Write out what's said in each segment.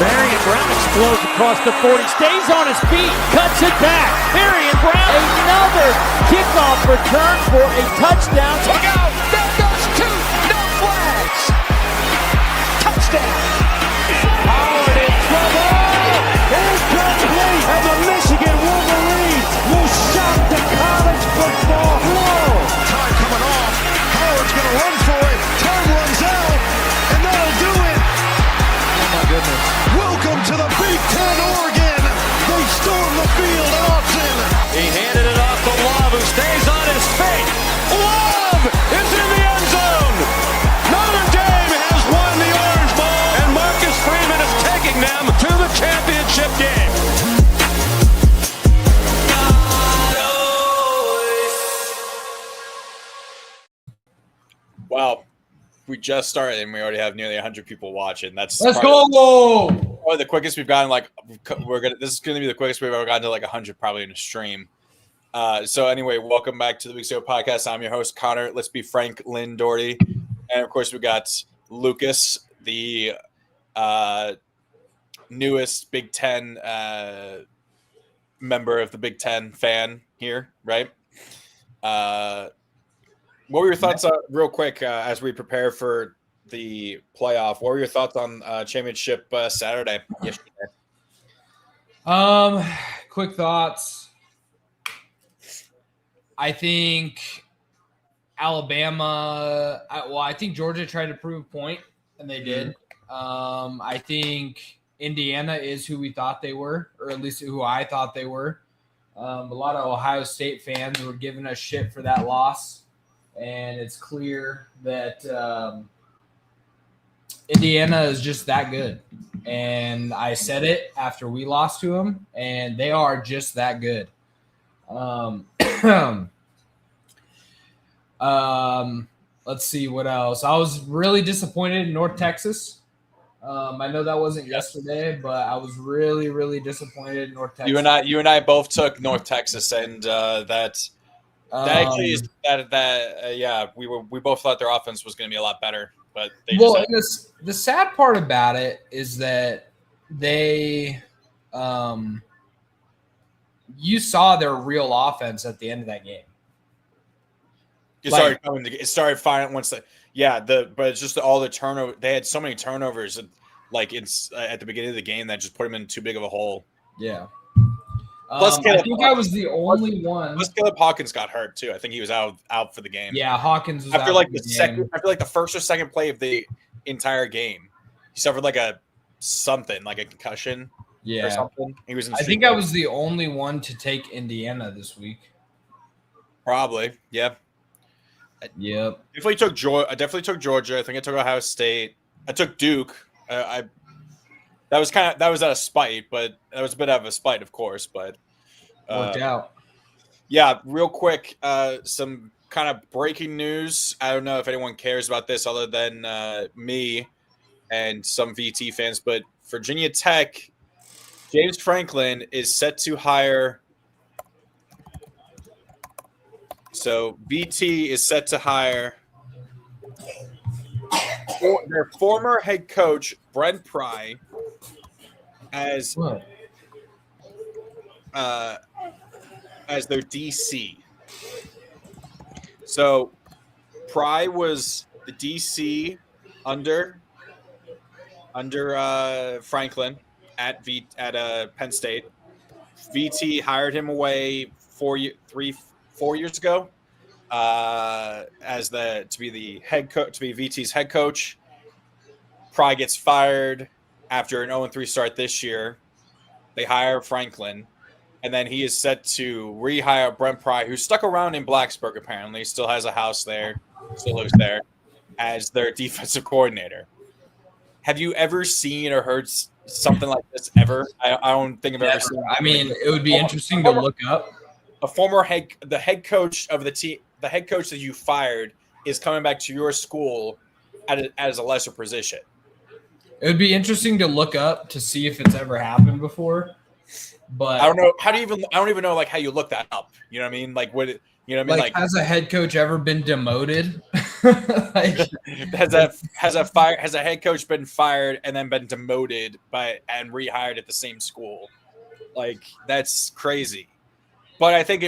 Marion Brown explodes across the 40, stays on his feet, cuts it back. Marion Brown, another kickoff return for a touchdown. Look out! There goes two! No flags! Touchdown! Howard in trouble! Incomplete! And the Michigan Wolverines will shock the college football world. Time coming off. Howard's going to run for it. Time runs out. And that'll do it. Oh my goodness. Welcome to the Big Ten, Oregon. They storm the field at Austin. He handed it off to Love, who stays on his feet. Love is in the end zone. Notre Dame has won the Orange Bowl, and Marcus Freeman is taking them to the championship game. Wow. We just started and we already have nearly 100 people watching. Let's go! Probably the quickest we've gotten. This is gonna be the quickest we've ever gotten to 100 probably in a stream. So anyway, welcome back to the Big Show podcast. I'm your host Connor. Let's be Frank Lynn Doherty, and of course we got Lucas, the newest Big Ten member of the Big Ten fan here, right? What were your thoughts, real quick, as we prepare for the playoff? What were your thoughts on championship Saturday yesterday? Quick thoughts. I think Alabama. I think Georgia tried to prove a point, and they did. I think Indiana is who we thought they were, or at least who I thought they were. A lot of Ohio State fans were giving us shit for that loss. And it's clear that Indiana is just that good. And I said it after we lost to them, and they are just that good. Let's see what else. I was really disappointed in North Texas. I know that wasn't yesterday, but I was really, really disappointed in North Texas. You and I both took North Texas, and we both thought their offense was going to be a lot better, but the sad part about it is that they, you saw their real offense at the end of that game. It started firing once but it's just all the turnover. They had so many turnovers, it's at the beginning of the game that just put them in too big of a hole. Yeah. I think I was the only one. Plus, Caleb Hawkins got hurt too. I think he was out for the game. Yeah, Hawkins was after out the second. After the first or second play of the entire game, he suffered a concussion. Yeah, or something. He was. I think I was the only one to take Indiana this week. Probably, yeah. Yep. I definitely took Georgia. I think I took Ohio State. I took Duke. That was out of spite, but that was a bit of a spite, of course. But worked out. Yeah, real quick, some kind of breaking news. I don't know if anyone cares about this other than me and some VT fans, but Virginia Tech, James Franklin is set to hire. So VT is set to hire their former head coach Brent Pry as their DC. So Pry was the DC under Franklin at Penn State. VT hired him away 4 years ago to be the head coach, to be VT's head coach. Pry gets fired after an 0-3 start this year. They hire Franklin, and then he is set to rehire Brent Pry, who stuck around in Blacksburg apparently, still has a house there, still lives there, as their defensive coordinator. Have you ever seen or heard something like this ever? I don't think I've ever seen. I mean, it would be interesting to look up. A former the head coach of the team, the head coach that you fired, is coming back to your school as a lesser position. It would be interesting to look up to see if it's ever happened before. But I don't know. I don't even know how you look that up. You know what I mean? Has a head coach ever been demoted? Like, has a head coach been fired and then been demoted and rehired at the same school? Like, that's crazy. But I think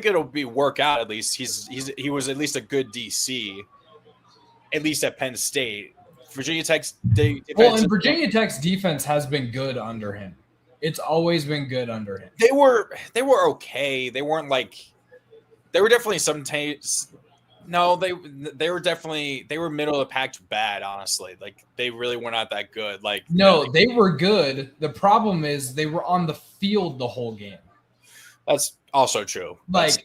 it'll be work out at least. He was at least a good DC, at least at Penn State. Virginia Tech's defense. and Virginia Tech's defense has been good under him. It's always been good under him. They were okay. They weren't like. They were definitely some No, they were middle of the pack bad, honestly. Like, they really were not that good. Like, no, they were good. The problem is they were on the field the whole game. That's also true. Like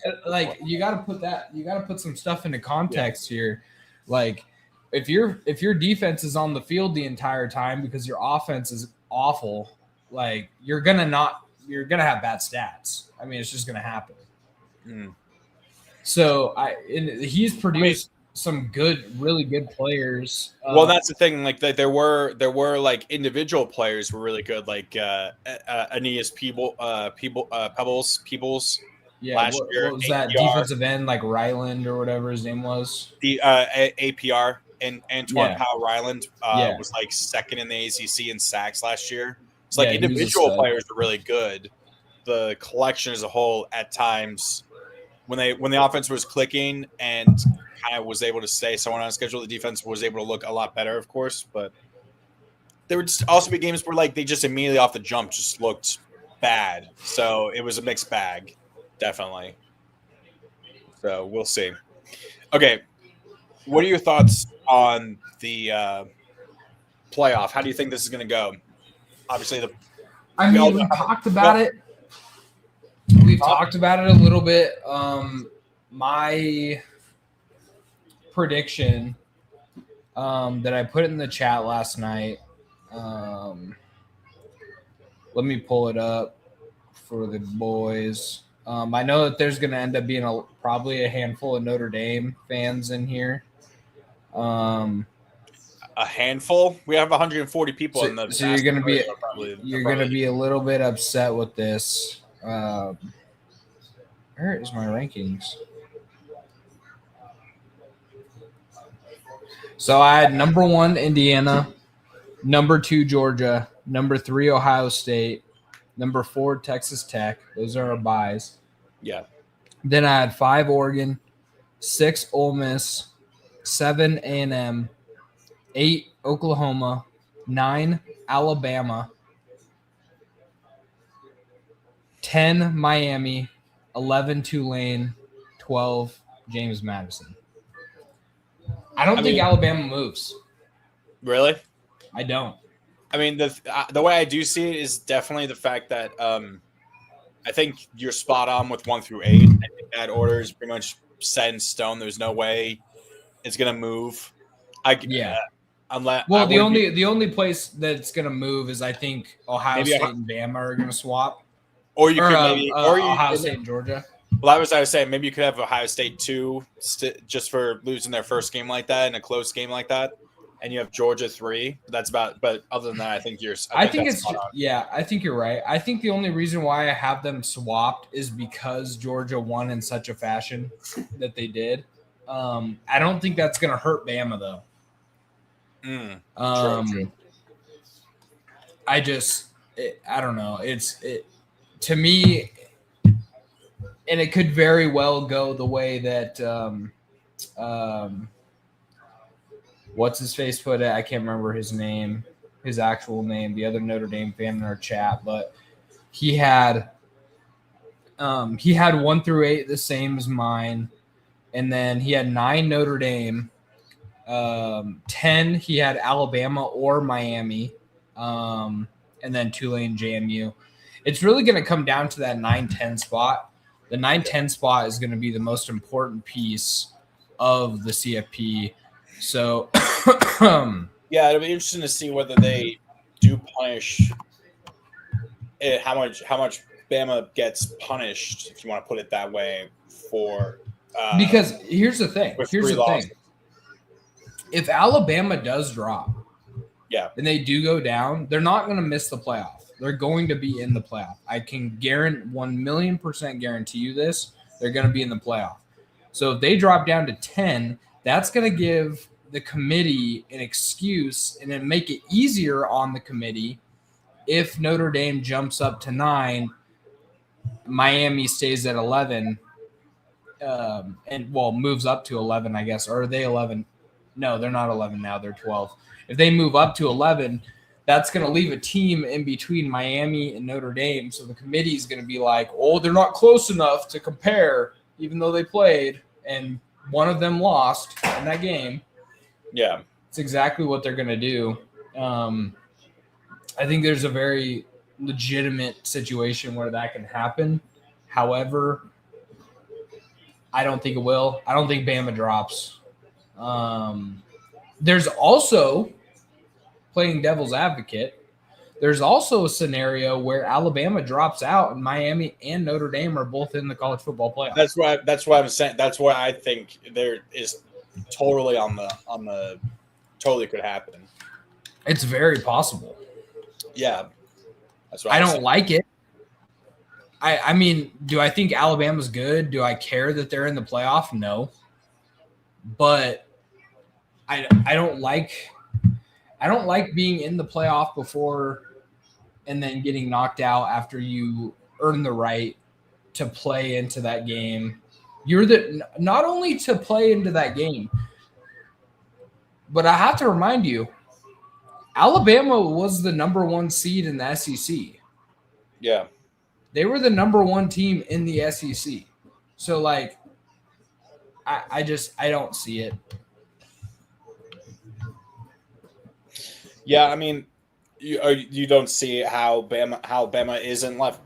you got to put some stuff into context here. Like, if your defense is on the field the entire time because your offense is awful, like, you're gonna have bad stats. I mean, it's just gonna happen. Mm. So he's produced some really good pebbles. Well, that's the thing. Like, there were like individual players who were really good, like Aeneas Peebles. Yeah, last year. What was that APR. defensive end, like Ryland or whatever his name was? The APR and Antoine Yeah. Powell Ryland Yeah. was like second in the ACC in sacks last year. It's like Yeah, he was a individual stud. players were really good. The collection as a whole, at times, when the offense was clicking and kind of was able to stay somewhat on schedule, the defense was able to look a lot better, of course. But there would also be games where, like, they just immediately off the jump just looked bad. So it was a mixed bag, definitely. So we'll see. Okay, what are your thoughts on the playoff? How do you think this is going to go? Obviously, We talked about it. We've talked about it a little bit. My prediction that I put in the chat last night. Let me pull it up for the boys. I know that there's going to end up being probably a handful of Notre Dame fans in here. a handful. We have 140 people in the. So you're going to be a little bit upset with this. Where is my rankings? So I had number 1 Indiana, number 2 Georgia, number 3 Ohio State, number 4 Texas Tech. Those are our buys. Yeah. Then I had 5 Oregon, 6 Ole Miss, 7 A&M, 8 Oklahoma, 9 Alabama, 10 Miami, 11 Tulane, 12 James Madison. I don't think Alabama moves. Really? I don't. I mean, the way I do see it is definitely the fact that I think you're spot on with 1 through 8. I think that order is pretty much set in stone. There's no way it's gonna move. The only place that's gonna move is, I think, Ohio State and Bama are gonna swap. Or you could maybe Ohio State and Georgia. Well, I was saying maybe you could have Ohio State 2 just for losing their first game like that in a close game like that, and you have Georgia 3. That's about. But other than that, I think you're. I think you're right. I think the only reason why I have them swapped is because Georgia won in such a fashion that they did. I don't think that's going to hurt Bama though. True. I don't know. To me, and it could very well go the way that what's his face put it? I can't remember his actual name, the other Notre Dame fan in our chat, but he had 1 through 8 the same as mine, and then he had 9 Notre Dame, 10 he had Alabama or Miami, and then Tulane, JMU. It's really going to come down to that 9-10 spot. The 9-10 spot is going to be the most important piece of the CFP. So, yeah, it'll be interesting to see whether they do punish it, how much Bama gets punished, if you want to put it that way, for because here's the thing. losses. If Alabama does drop, and they do go down, they're not going to miss the playoff. They're going to be in the playoff. I can 1,000,000% guarantee you this. They're going to be in the playoff. So if they drop down to 10, That's going to give the committee an excuse and then make it easier on the committee if Notre Dame jumps up to 9, Miami stays at 11, and moves up to 11, I guess. Or are they 11? No, they're not 11 now. They're 12. If they move up to 11, that's going to leave a team in between Miami and Notre Dame. So the committee is going to be like, oh, they're not close enough to compare, even though they played, and one of them lost in that game. Yeah. It's exactly what they're going to do. I think there's a very legitimate situation where that can happen. However, I don't think it will. I don't think Bama drops. There's also, playing devil's advocate, there's also a scenario where Alabama drops out and Miami and Notre Dame are both in the college football playoff. That's what I'm saying. That's why I think there is totally on the totally could happen. It's very possible. Yeah. That's what I don't saying. like it. I mean, do I think Alabama's good? Do I care that they're in the playoff? No. But I don't like being in the playoff before and then getting knocked out after you earn the right to play into that game. You're not only to play into that game, but I have to remind you, Alabama was the number 1 seed in the SEC. Yeah. They were the number 1 team in the SEC. So, like, I don't see it. Yeah, I mean, you don't see how Bama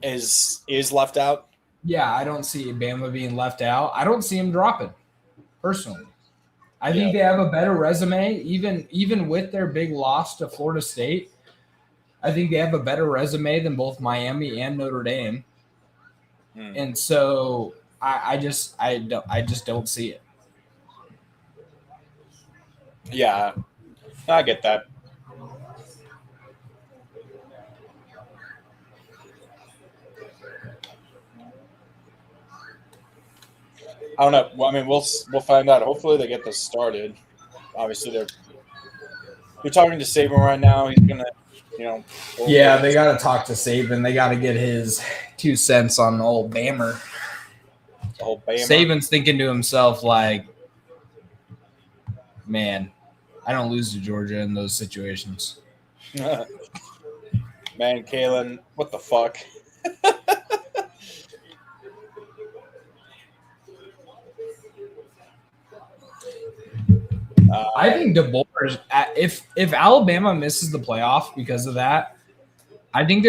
is left out. Yeah, I don't see Bama being left out. I don't see them dropping, personally. I think they have a better resume, even with their big loss to Florida State. I think they have a better resume than both Miami and Notre Dame, and so I just don't see it. Yeah, I get that. I don't know. Well, I mean, we'll find out. Hopefully, they get this started. Obviously, they're talking to Saban right now. He's gonna, Yeah, they got to talk to Saban. They got to get his 2 cents on old Bammer. Saban's thinking to himself, like, man, I don't lose to Georgia in those situations. Man, Kalen, what the fuck? I think DeBoer, if Alabama misses the playoff because of that, I think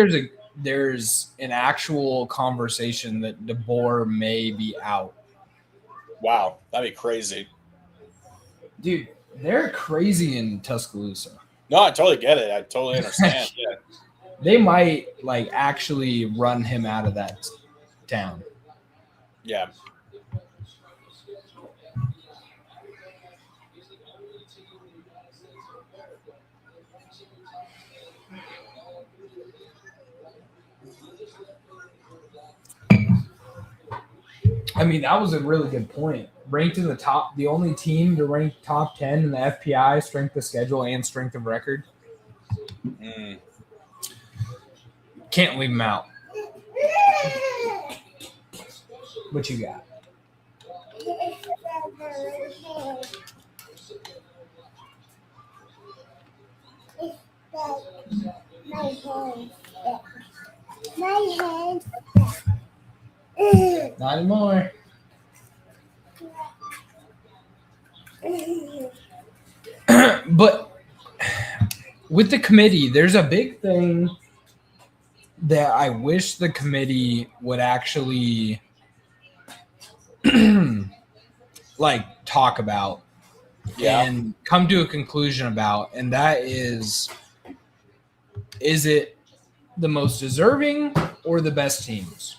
there's an actual conversation that DeBoer may be out. Wow, that'd be crazy. Dude, they're crazy in Tuscaloosa. No, I totally get it. I totally understand. Yeah. They might actually run him out of that town. Yeah. I mean, that was a really good point. Ranked in the top, the only team to rank top 10 in the FPI, strength of schedule and strength of record. Can't leave them out. What you got? My hand. Not anymore. But with the committee, there's a big thing that I wish the committee would actually talk about and come to a conclusion about, and that is it the most deserving or the best teams?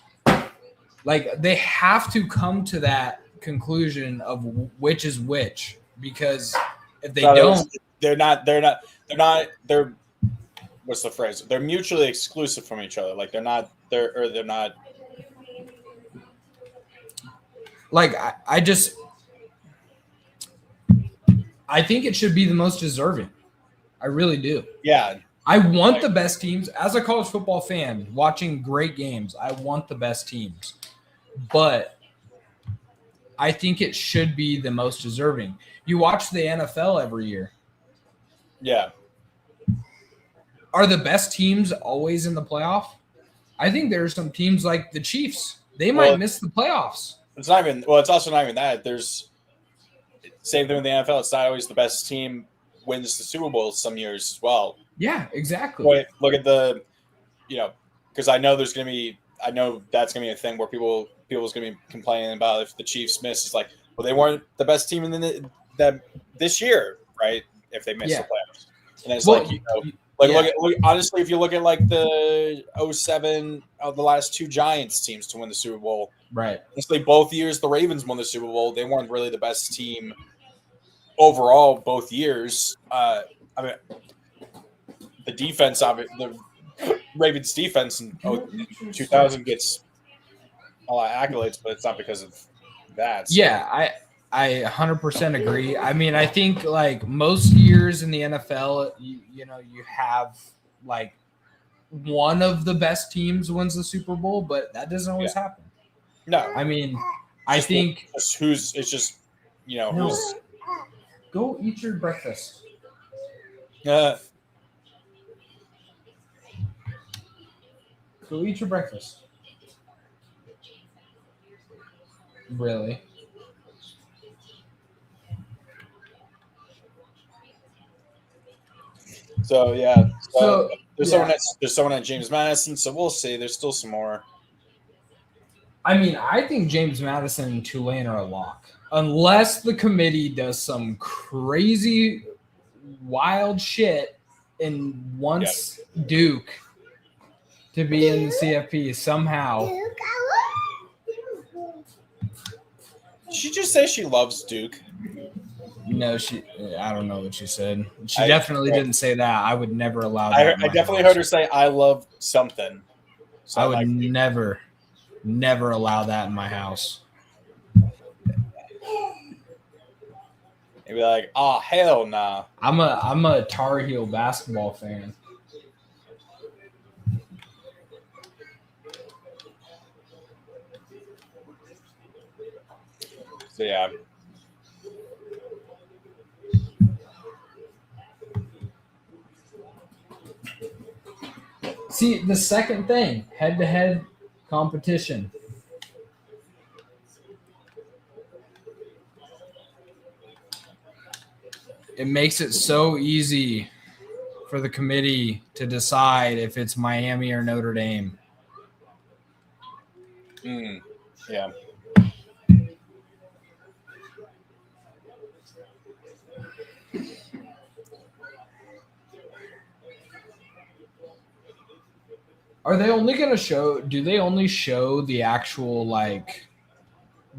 They have to come to that conclusion of which is which, because if they don't, they're what's the phrase? They're mutually exclusive from each other. They're not. I think it should be the most deserving. I really do. Yeah. I want the best teams. As a college football fan, watching great games, I want the best teams. But I think it should be the most deserving. You watch the NFL every year. Yeah. Are the best teams always in the playoff? I think there are some teams like the Chiefs. They might miss the playoffs. It's not even – well, it's also not even that. There's – same thing with the NFL. It's not always the best team wins the Super Bowl some years as well. Yeah, exactly. Look at the – because I know there's going to be – I know that's going to be a thing where people's going to be complaining about if the Chiefs miss. It's like, well, they weren't the best team in this year, right, if they missed the playoffs. And it's look, honestly, if you look at like the 07 of the last two Giants teams to win the Super Bowl, right? Honestly, both years the Ravens won the Super Bowl. They weren't really the best team overall both years. I mean, the defense of it, the Ravens defense in 2000 gets a lot of accolades, but it's not because of that. So. Yeah, I 100% agree. I mean, I think like most years in the NFL, you have like one of the best teams wins the Super Bowl, but that doesn't always happen. No, I mean, I think who's go eat your breakfast. Yeah. Go eat your breakfast. Really? So yeah. So there's someone at James Madison, so we'll see. There's still some more. I mean, I think James Madison and Tulane are a lock. Unless the committee does some crazy wild shit and wants Duke to be in the CFP somehow. Did she just say she loves Duke? No, I don't know what she said. She definitely didn't say that. I would never allow that. I definitely heard her say, I love something. So I would never allow that in my house. They'd be like, oh, hell nah. I'm a Tar Heel basketball fan. So yeah. See, the second thing, head-to-head competition. It makes it so easy for the committee to decide if it's Miami or Notre Dame. Yeah. Are they only going to show – do they only show the actual, like,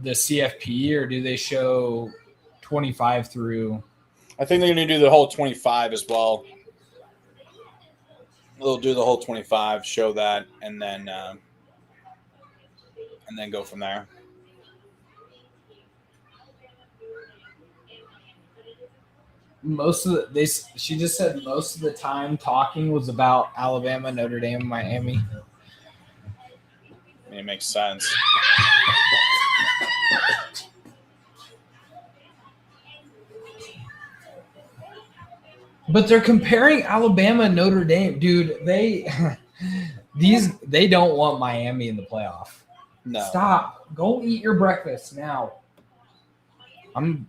the CFP, or do they show 25 through – I think they're going to do the whole 25 as well. They'll do the whole 25, show that, and then go from there. She just said most of the time talking was about Alabama, Notre Dame, Miami. I mean, it makes sense. But they're comparing Alabama and Notre Dame, dude. They don't want Miami in the playoff. No. Stop. Go eat your breakfast now. I'm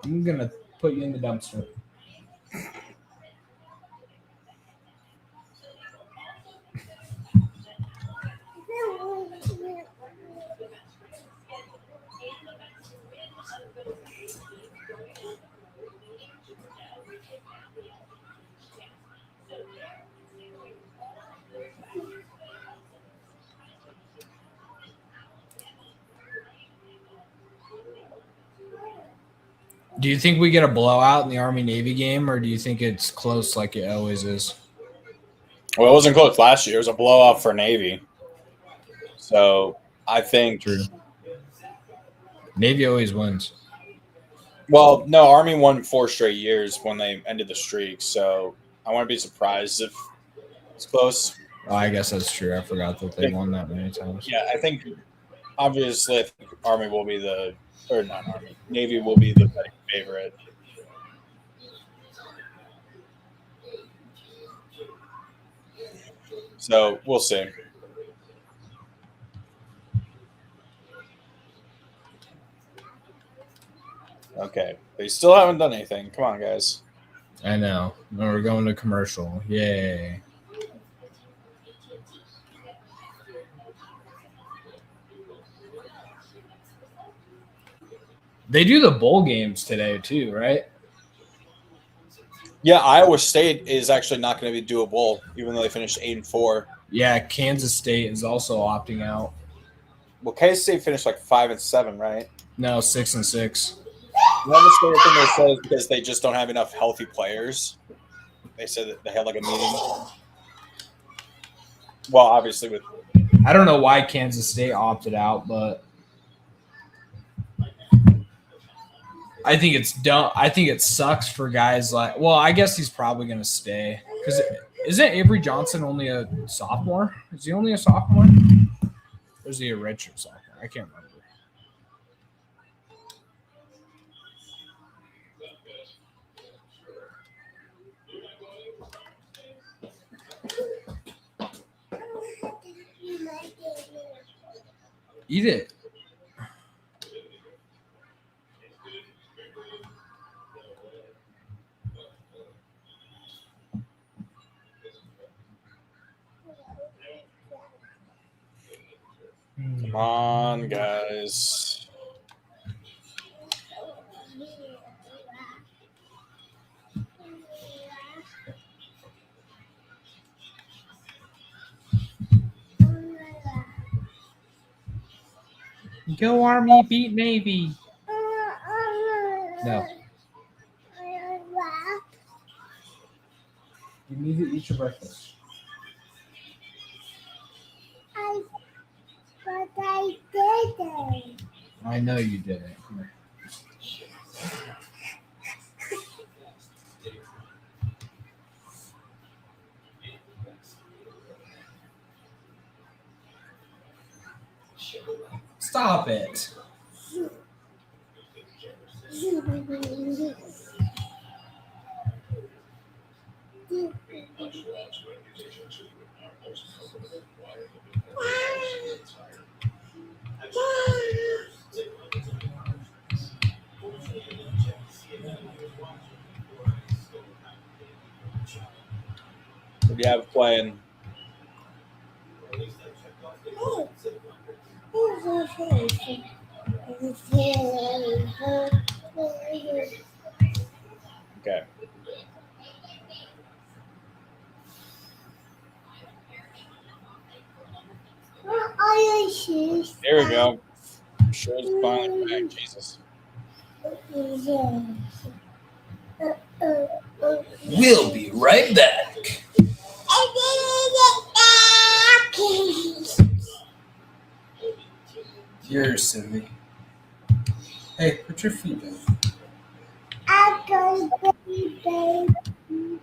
gonna put you in the dumpster. Do you think we get a blowout in the Army-Navy game, or do you think it's close like it always is? Well, it wasn't close last year. It was a blowout for Navy. So I think True. Navy always wins. Well, no, Army won 4 straight years when they ended the streak, so I wouldn't be surprised if it's close. Oh, I guess that's true. I forgot that they won that many times. Yeah, I think obviously I think Army will be not Army. Navy will be the betting favorite. So we'll see. Okay. They still haven't done anything. Come on, guys. I know. No, we're going to commercial. Yay. They do the bowl games today too, right? Yeah, Iowa State is actually not going to be doable, even though they finished 8-4. Yeah, Kansas State is also opting out. Well, K State finished like 5-7, right? No, 6-6. Another thing they said is because they just don't have enough healthy players. They said that they had like a meeting. Well, obviously with I don't know why Kansas State opted out, but I think it's dumb. I think it sucks for guys like. Well, I guess he's probably going to stay because isn't Avery Johnson only a sophomore? Is he only a sophomore? Or is he a redshirt sophomore? I can't remember. Eat it. come on, guys. Go Army, beat Navy. No. You need to eat your breakfast. But I didn't. I know you didn't. Come here. Stop it. What do you have playing? Okay. There we go. Sure is finally back. Jesus. We'll be right back. You're silly. Hey, put your feet down. I'm going to be baby.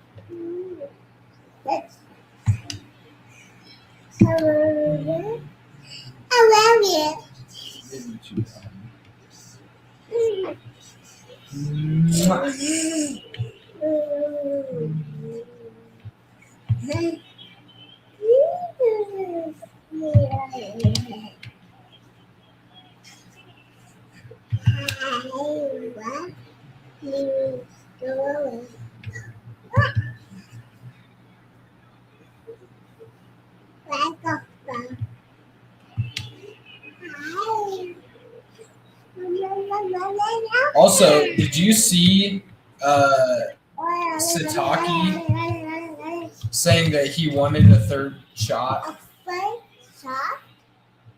I love you. Also, did you see Sataki saying that he wanted a third shot?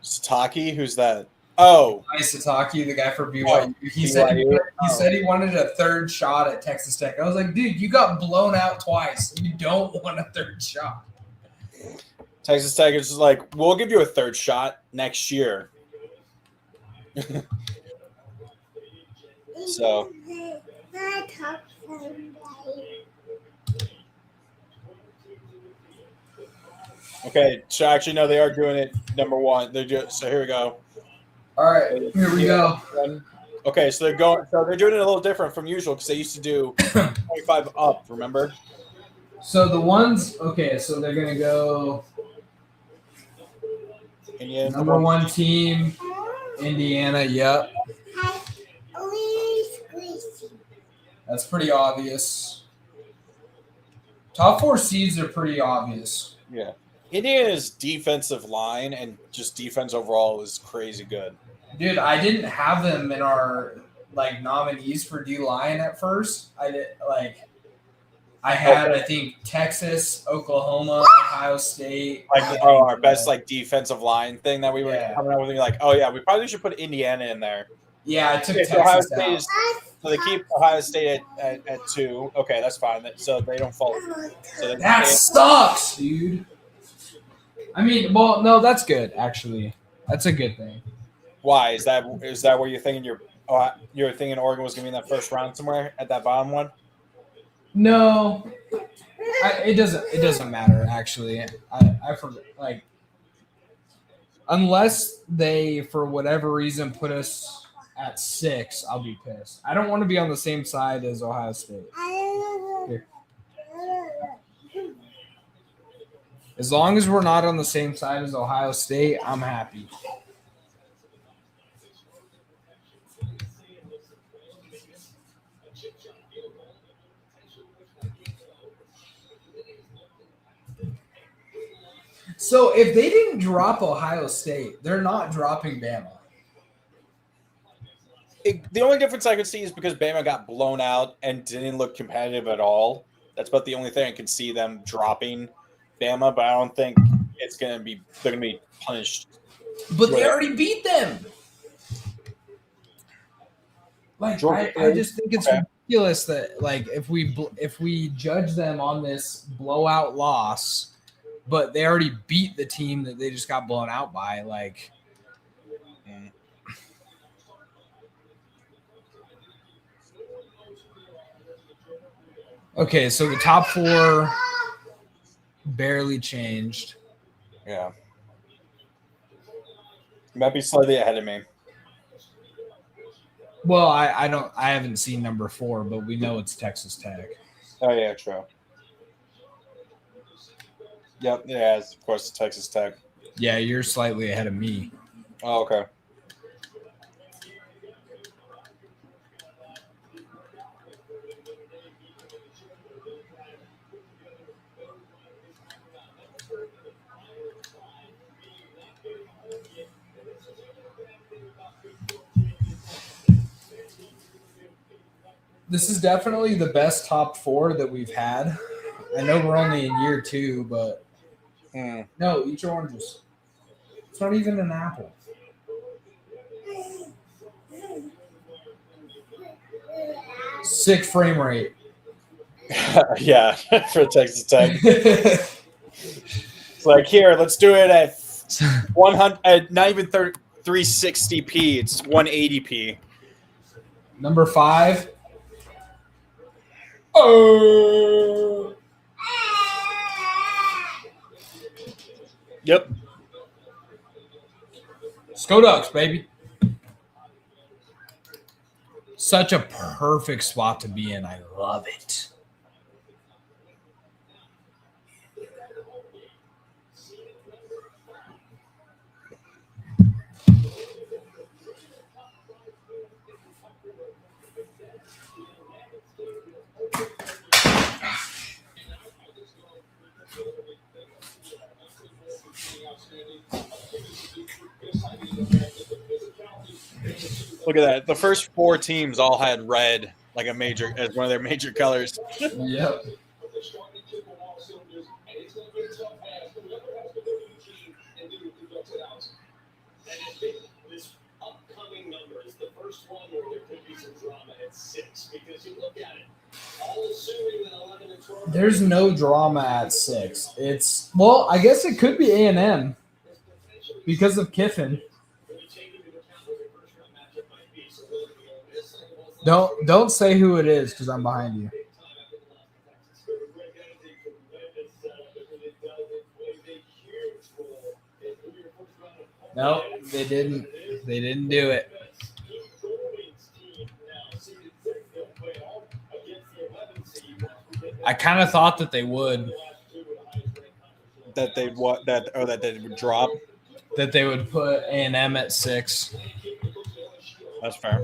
Sataki? Who's that? Oh. Sataki, the guy for BYU. Oh, He said BYU? he wanted a third shot at Texas Tech. I was like, dude, you got blown out twice. You don't want a third shot. Texas Tech is just like, we'll give you a third shot next year. So, okay. So actually, no, they are doing it number one. So here we go. All right, here we go. Okay, so they're doing it a little different from usual because they used to do 25 up. Remember? So the ones, okay, so they're gonna go number one team, Indiana. Yep, that's pretty obvious. Top 4 seeds are pretty obvious. Yeah. Indiana's defensive line and just defense overall is crazy good. Dude, I didn't have them in our nominees for D-line at first. I had I think Texas, Oklahoma, Ohio State. Our best defensive line thing that we were coming up with. We probably should put Indiana in there. Yeah, I took Okay, Texas out. So they keep Ohio State at 2. Okay, that's fine. So they don't fall. So That sucks, dude. I mean, well, no, that's good actually. That's a good thing. Why is that where you're thinking you're thinking Oregon was going to be in that first round somewhere at that bottom one? No, it doesn't matter actually. I forget unless they for whatever reason put us at 6, I'll be pissed. I don't want to be on the same side as Ohio State. Here. As long as we're not on the same side as Ohio State, I'm happy. So if they didn't drop Ohio State, they're not dropping Bama. The only difference I could see is because Bama got blown out and didn't look competitive at all. That's about the only thing I could see them dropping Bama, but I don't think they're going to be punished. But they already beat them. I just think it's ridiculous that if we judge them on this blowout loss, but they already beat the team that they just got blown out by, Okay, so the top 4 barely changed. Yeah. You might be slightly ahead of me. Well, I haven't seen number 4, but we know it's Texas Tech. Oh yeah, true. Yep, yeah, it's, of course, Texas Tech. Yeah, you're slightly ahead of me. Oh, okay. This is definitely the best top 4 that we've had. I know we're only in year 2, but no, eat your oranges. It's not even an apple. Sick frame rate. Yeah, for Texas Tech. It's like, here, let's do it at 100, not even 360p. It's 180p. Number 5. Oh. Yep. Go Ducks, baby. Such a perfect spot to be in. I love it. Look at that. The first 4 teams all had red as one of their major colors. Yep. There's no drama at 6. I guess it could be A&M because of Kiffin. Don't say who it is because I'm behind you. No, they didn't. They didn't do it. I kind of thought that they would. That they would drop. That they would put A&M at 6. That's fair.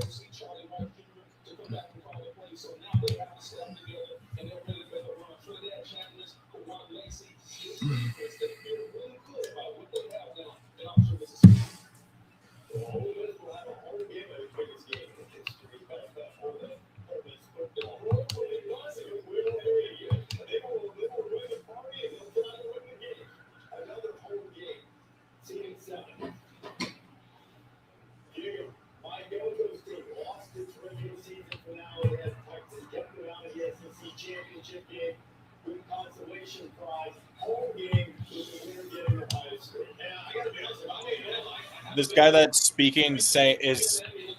This guy that's speaking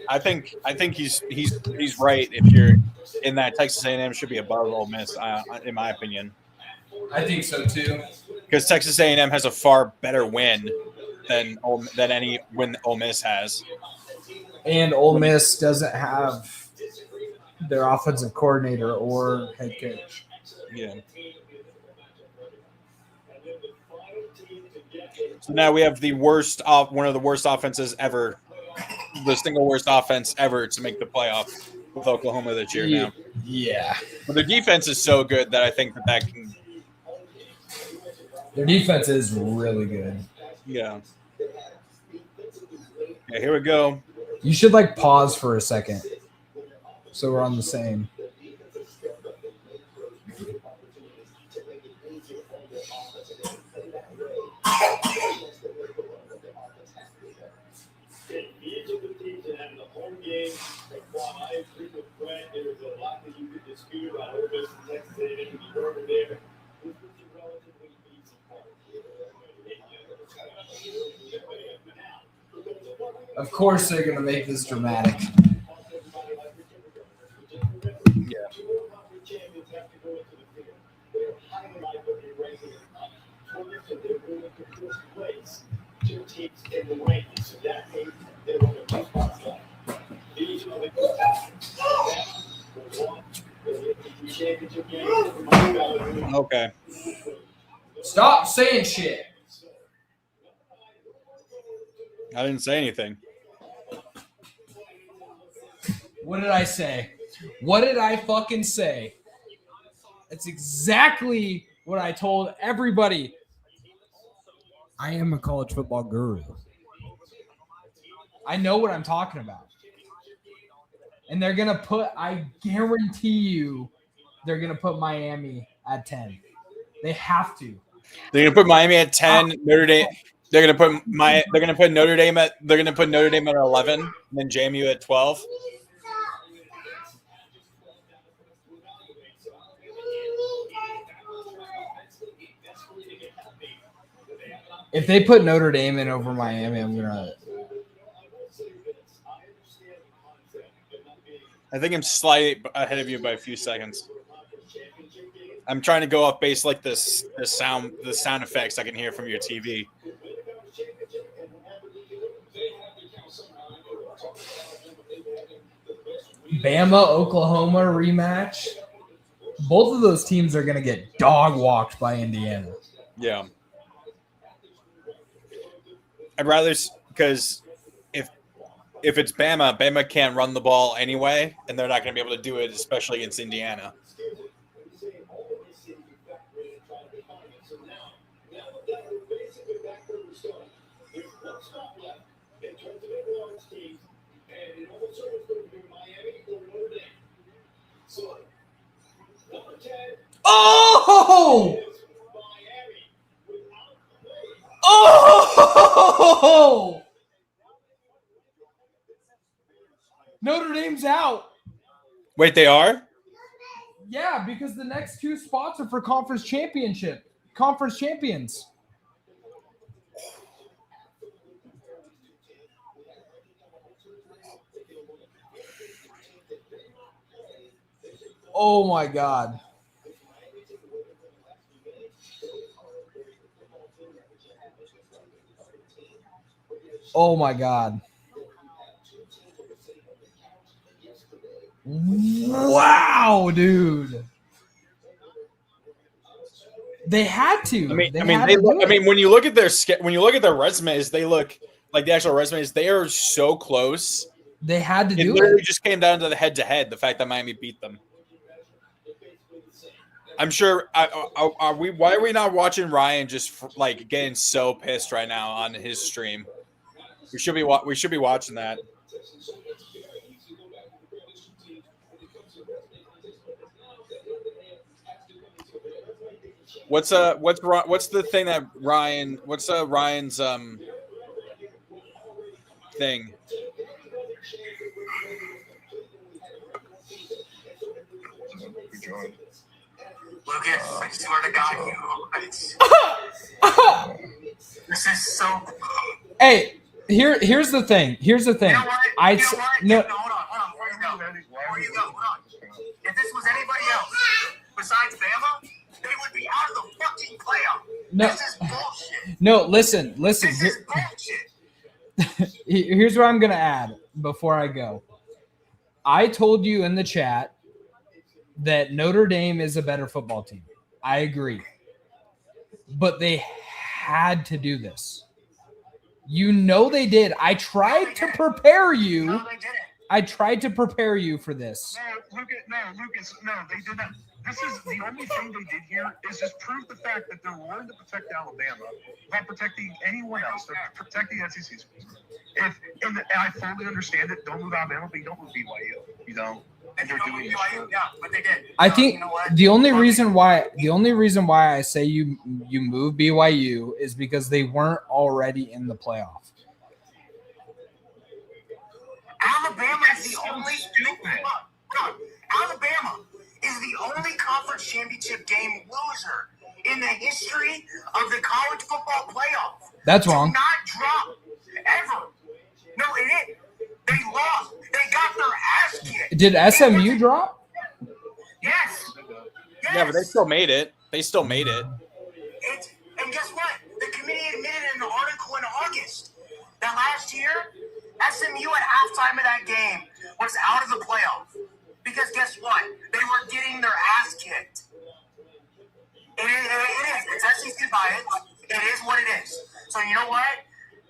I think he's right. If you're in that, Texas A&M should be above Ole Miss, in my opinion, I think so too. because Texas A&M has a far better win than any win Ole Miss has. And Ole Miss doesn't have their offensive coordinator or head coach. Yeah. So now we have one of the worst offenses ever, the single worst offense ever to make the playoff with Oklahoma this year now. Yeah. But their defense is so good that I think that can. Their defense is really good. Yeah. Yeah, here we go. You should pause for a second so we're on the same. Of course they're going to make this dramatic. Yeah. Okay. Stop saying shit. I didn't say anything. What did I say? What did I fucking say? That's exactly what I told everybody. I am a college football guru. I know what I'm talking about. And they're going to I guarantee you, they're going to put Miami at 10. They have to. They're gonna put Miami at 10. Notre Dame. They're gonna put Notre Dame at 11, and then JMU at 12. If they put Notre Dame in over Miami, I'm gonna. I think I'm slightly ahead of you by a few seconds. I'm trying to go off base like the sound effects I can hear from your TV. Bama, Oklahoma rematch. Both of those teams are going to get dog walked by Indiana. Yeah. I'd rather, because if it's Bama can't run the ball anyway, and they're not going to be able to do it, especially against Indiana. Oh! Oh! Notre Dame's out. Wait, they are? Yeah, because the next two spots are for conference champions. Oh my God. Oh my God. Wow, dude. They had to. When you look at their resumes, they look like the actual resumes. They are so close. They had to It do literally it. just came down to the head-to-head. The fact that Miami beat them. I'm sure. Are we? Why are we not watching Ryan just like getting so pissed right now on his stream? We should be. We should be watching that. What's the thing that Ryan? What's Ryan's thing? Lucas, I swear to God, this is so. Hey, here's the thing. Here's the thing. You know what? No. Hold on. Before you go, hold on. If this was anybody else besides Bama, they would be out of the fucking playoff. No. This is bullshit. No, listen. This is bullshit. Here's what I'm gonna add before I go. I told you in the chat that Notre Dame is a better football team. I agree. But they had to do this. You know they did. I tried to prepare you. No, they didn't. I tried to prepare you for this. Lucas, no, they did not. This is the only thing they did here is just prove the fact that they're willing to protect Alabama without protecting anyone else. They're protecting SEC schools. And I fully understand it. Don't move Alabama, but you don't move BYU. You know, and they're doing BYU, yeah, but they did. I think you know what? the only reason why I say you move BYU is because they weren't already in the playoff. Alabama is the only stupid. Alabama is the only conference championship game loser in the history of the college football playoff. That's wrong. Not drop ever. No, it didn't. They lost. They got their ass kicked. Did SMU drop? Yes. Yeah, but they still made it. And guess what? The committee admitted in an article in August that last year, SMU at halftime of that game was out of the playoff. Because guess what? They were getting their ass kicked. It is. It's SEC bias. It is what it is. So you know what?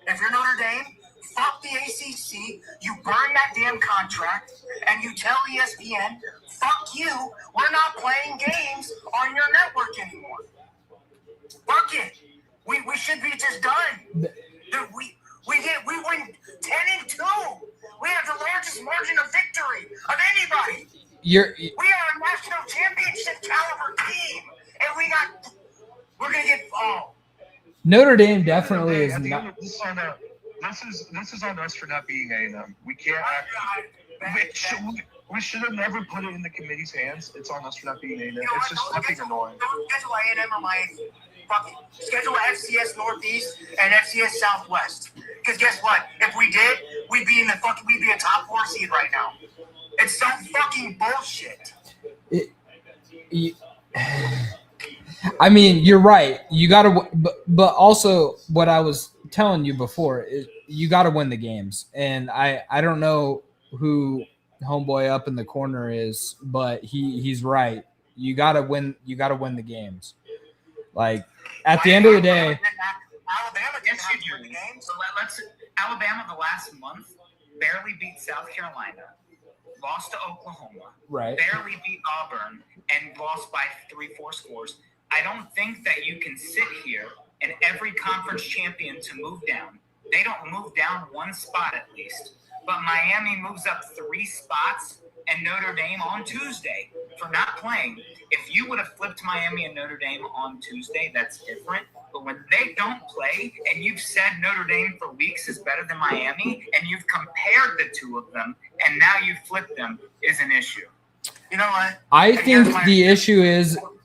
If you're Notre Dame, fuck the ACC. You burn that damn contract, and you tell ESPN, fuck you. We're not playing games on your network anymore. Fuck it. We should be just done. We win 10-2. We have the largest margin of victory of anybody. We are a national championship caliber team, and we're gonna get Notre Dame definitely is not. This is on us for not being A&M. We can't. We should have never put it in the committee's hands. It's on us for not being A&M. It's just fucking annoying. Don't schedule A&M or Miami. Fucking schedule FCS Northeast and FCS Southwest. Because guess what? If we did, we'd be a top 4 seed right now. It's some fucking bullshit. I mean, you're right. You got to, but also what I was telling you before is you got to win the games. And I don't know who homeboy up in the corner is, but he's right. You got to win. You got to win the games. Like at the end of the day, Alabama Yes, you do. So Alabama the last month barely beat South Carolina, lost to Oklahoma, right? Barely beat Auburn, and lost by 3-4 scores. I don't think that you can sit here and every conference champion to move down. They don't move down one spot at least. But Miami moves up 3 spots and Notre Dame on Tuesday for not playing. If you would have flipped Miami and Notre Dame on Tuesday, that's different. But when they don't play and you've said Notre Dame for weeks is better than Miami and you've compared the two of them and now you flip them is an issue. You know what? I think the issue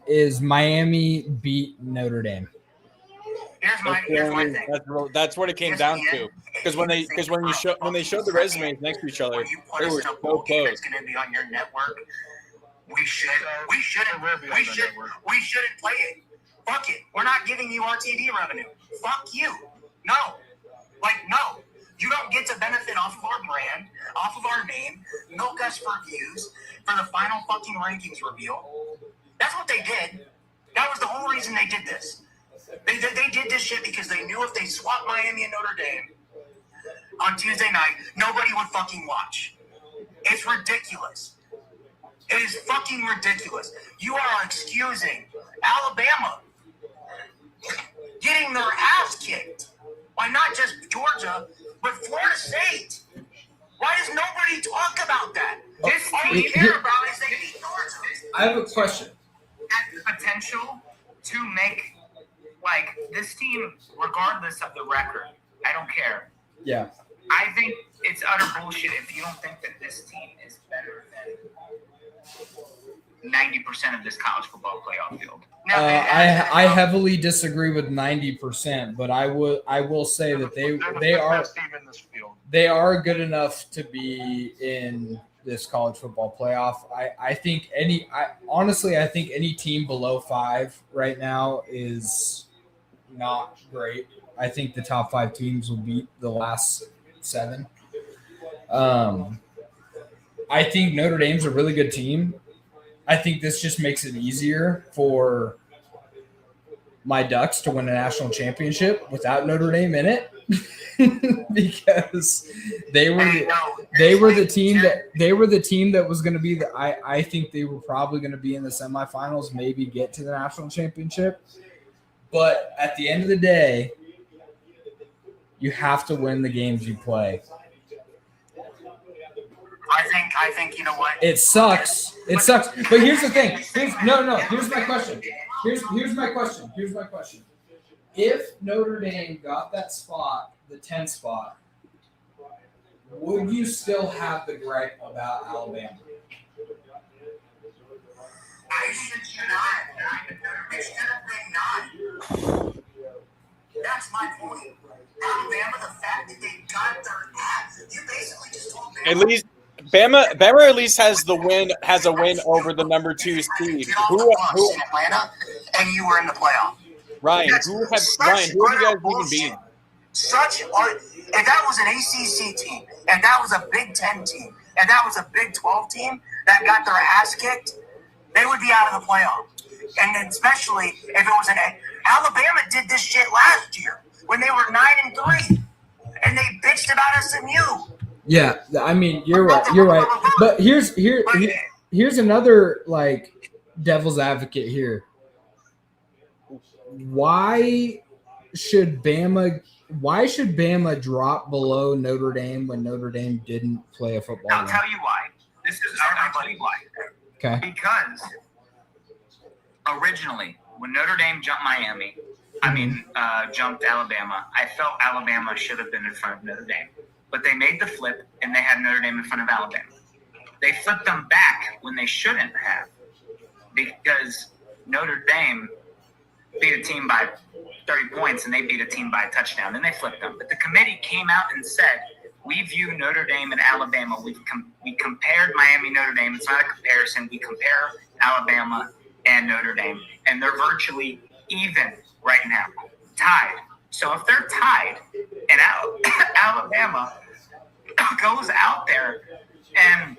is Miami beat Notre Dame. Here's my thing. That's what it came down to. Because when they showed the resumes next to each other, they were so close. It's going to be on your network. We shouldn't play it. Fuck it. We're not giving you our TV revenue. Fuck you. No. No. You don't get to benefit off of our brand, off of our name, milk us for views, for the final fucking rankings reveal. That's what they did. That was the whole reason they did this. They did this shit because they knew if they swapped Miami and Notre Dame on Tuesday night, nobody would fucking watch. It's ridiculous. It is fucking ridiculous. You are excusing Alabama getting their ass kicked by not just Georgia, but Florida State. Why does nobody talk about that? This all we care about is they beat Georgia. I have a question. Has the potential to make, this team, regardless of the record, I don't care. Yeah. I think it's utter bullshit if you don't think that this team is better than 90% of this college football playoff field. I heavily disagree with 90%, but I will say that they are good enough to be in this college football playoff. I think any team below 5 right now is not great. I think the top 5 teams will beat the last 7. I think Notre Dame's a really good team. I think this just makes it easier for my Ducks to win a national championship without Notre Dame in it, because they were the team that was going to be I think they were probably going to be in the semifinals, maybe get to the national championship. But at the end of the day, you have to win the games you play. I think you know what? It sucks. It sucks. But here's the thing. Here's my question. Here's my question. If Notre Dame got that spot, the 10th spot, would you still have the gripe about Alabama? I should not. It should have been not. That's my point. Alabama, the fact that they got their ass, you basically just told me. At least Bama at least has a win over the number 2 seed. Who in Atlanta, and you were in the playoff. Ryan, who have you guys even beaten? If that was an ACC team, and that was a Big 10 team, and that was a Big 12 team that got their ass kicked, they would be out of the playoff. And then especially if it was Alabama did this shit last year when they were 9-3, and they bitched about SMU. Yeah, I mean, you're right. But here's another devil's advocate here. Why should Bama drop below Notre Dame when Notre Dame didn't play a football game? I'll tell you why. I'll tell you why. Okay. Because originally, when Notre Dame jumped jumped Alabama, I felt Alabama should have been in front of Notre Dame. But they made the flip, and they had Notre Dame in front of Alabama. They flipped them back when they shouldn't have, because Notre Dame beat a team by 30 points, and they beat a team by a touchdown. Then they flipped them. But the committee came out and said, we view Notre Dame and Alabama. We compared Miami, Notre Dame. It's not a comparison. We compare Alabama and Notre Dame, and they're virtually even right now, tied. So if they're tied and Alabama goes out there and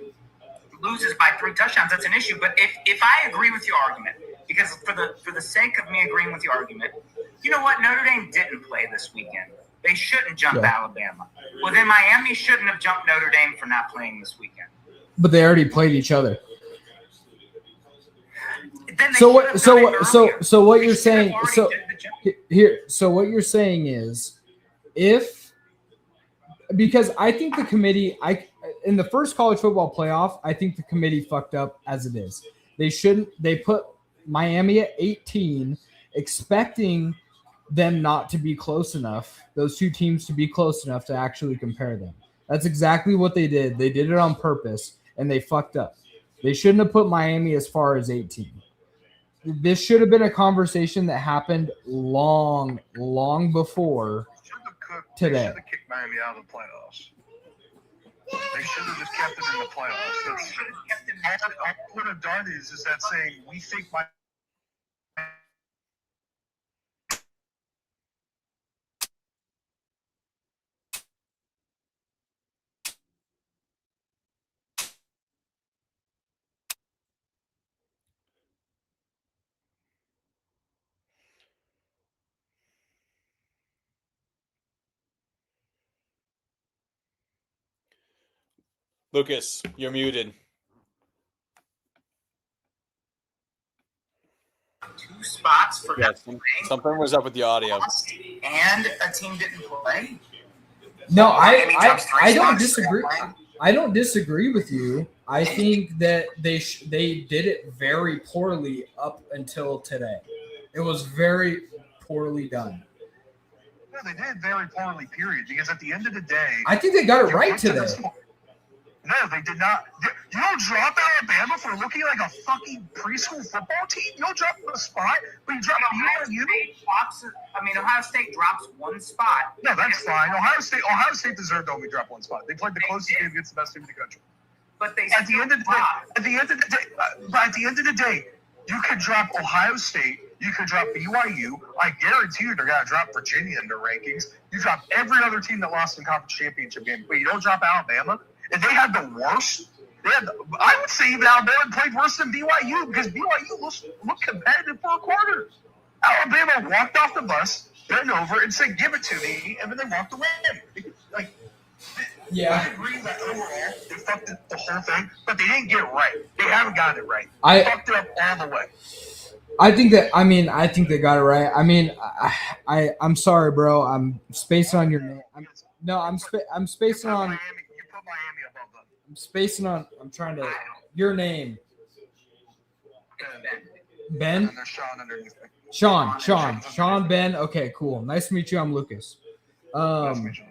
loses by 3 touchdowns, that's an issue. But if I agree with your argument, because for the sake of me agreeing with your argument, you know what? Notre Dame didn't play this weekend. They shouldn't jump Alabama. Well, then Miami shouldn't have jumped Notre Dame for not playing this weekend. But they already played each other. So what you're saying is, because I think the committee, in the first college football playoff, I think the committee fucked up as it is. They put Miami at 18, expecting them not to be close enough, those two teams to be close enough to actually compare them. That's exactly what they did. They did it on purpose, and they fucked up. They shouldn't have put Miami as far as 18. This should have been a conversation that happened long before today. They should have kicked Miami out of the playoffs. They should have just kept it in the playoffs. all it would have done is that saying, we think my Lucas, you're muted. 2 spots for Yes, something was up with the audio. and a team didn't play. No, Miami jumps 3 I don't spots disagree. straight. I don't disagree with you. I think that they did it very poorly up until today. It was very poorly done. No, they did very poorly, period. Because at the end of the day, I think they got it you right get to today. this point- No, they did not. You don't drop Alabama for looking like a fucking preschool football team. You don't drop a spot, but you drop Ohio State drops 1 spot. No, that's fine. Ohio State deserved to only drop 1 spot. They played the closest game against the best team in the country. But they At the end of the day, you could drop Ohio State. You could drop BYU. I guarantee you they're gonna drop Virginia in their rankings. You drop every other team that lost in conference championship game, but you don't drop Alabama. And they had the worst. I would say even Alabama played worse than BYU because BYU looked competitive for a quarter. Alabama walked off the bus, bent over, and said, "Give it to me," and then they walked away. Like, Yeah. I agree that overall they fucked it, the whole thing, but they didn't get it right. They haven't gotten it right. They fucked it up all the way. I think they got it right. I mean, I'm sorry, bro. I'm spacing on your name. I'm spacing on. You put Miami above them. I'm spacing on. I'm trying to. Your name. Ben. And there's Sean underneath me. Sean, Ben. Okay, cool. Nice to meet you. I'm Lucas. Nice to meet you.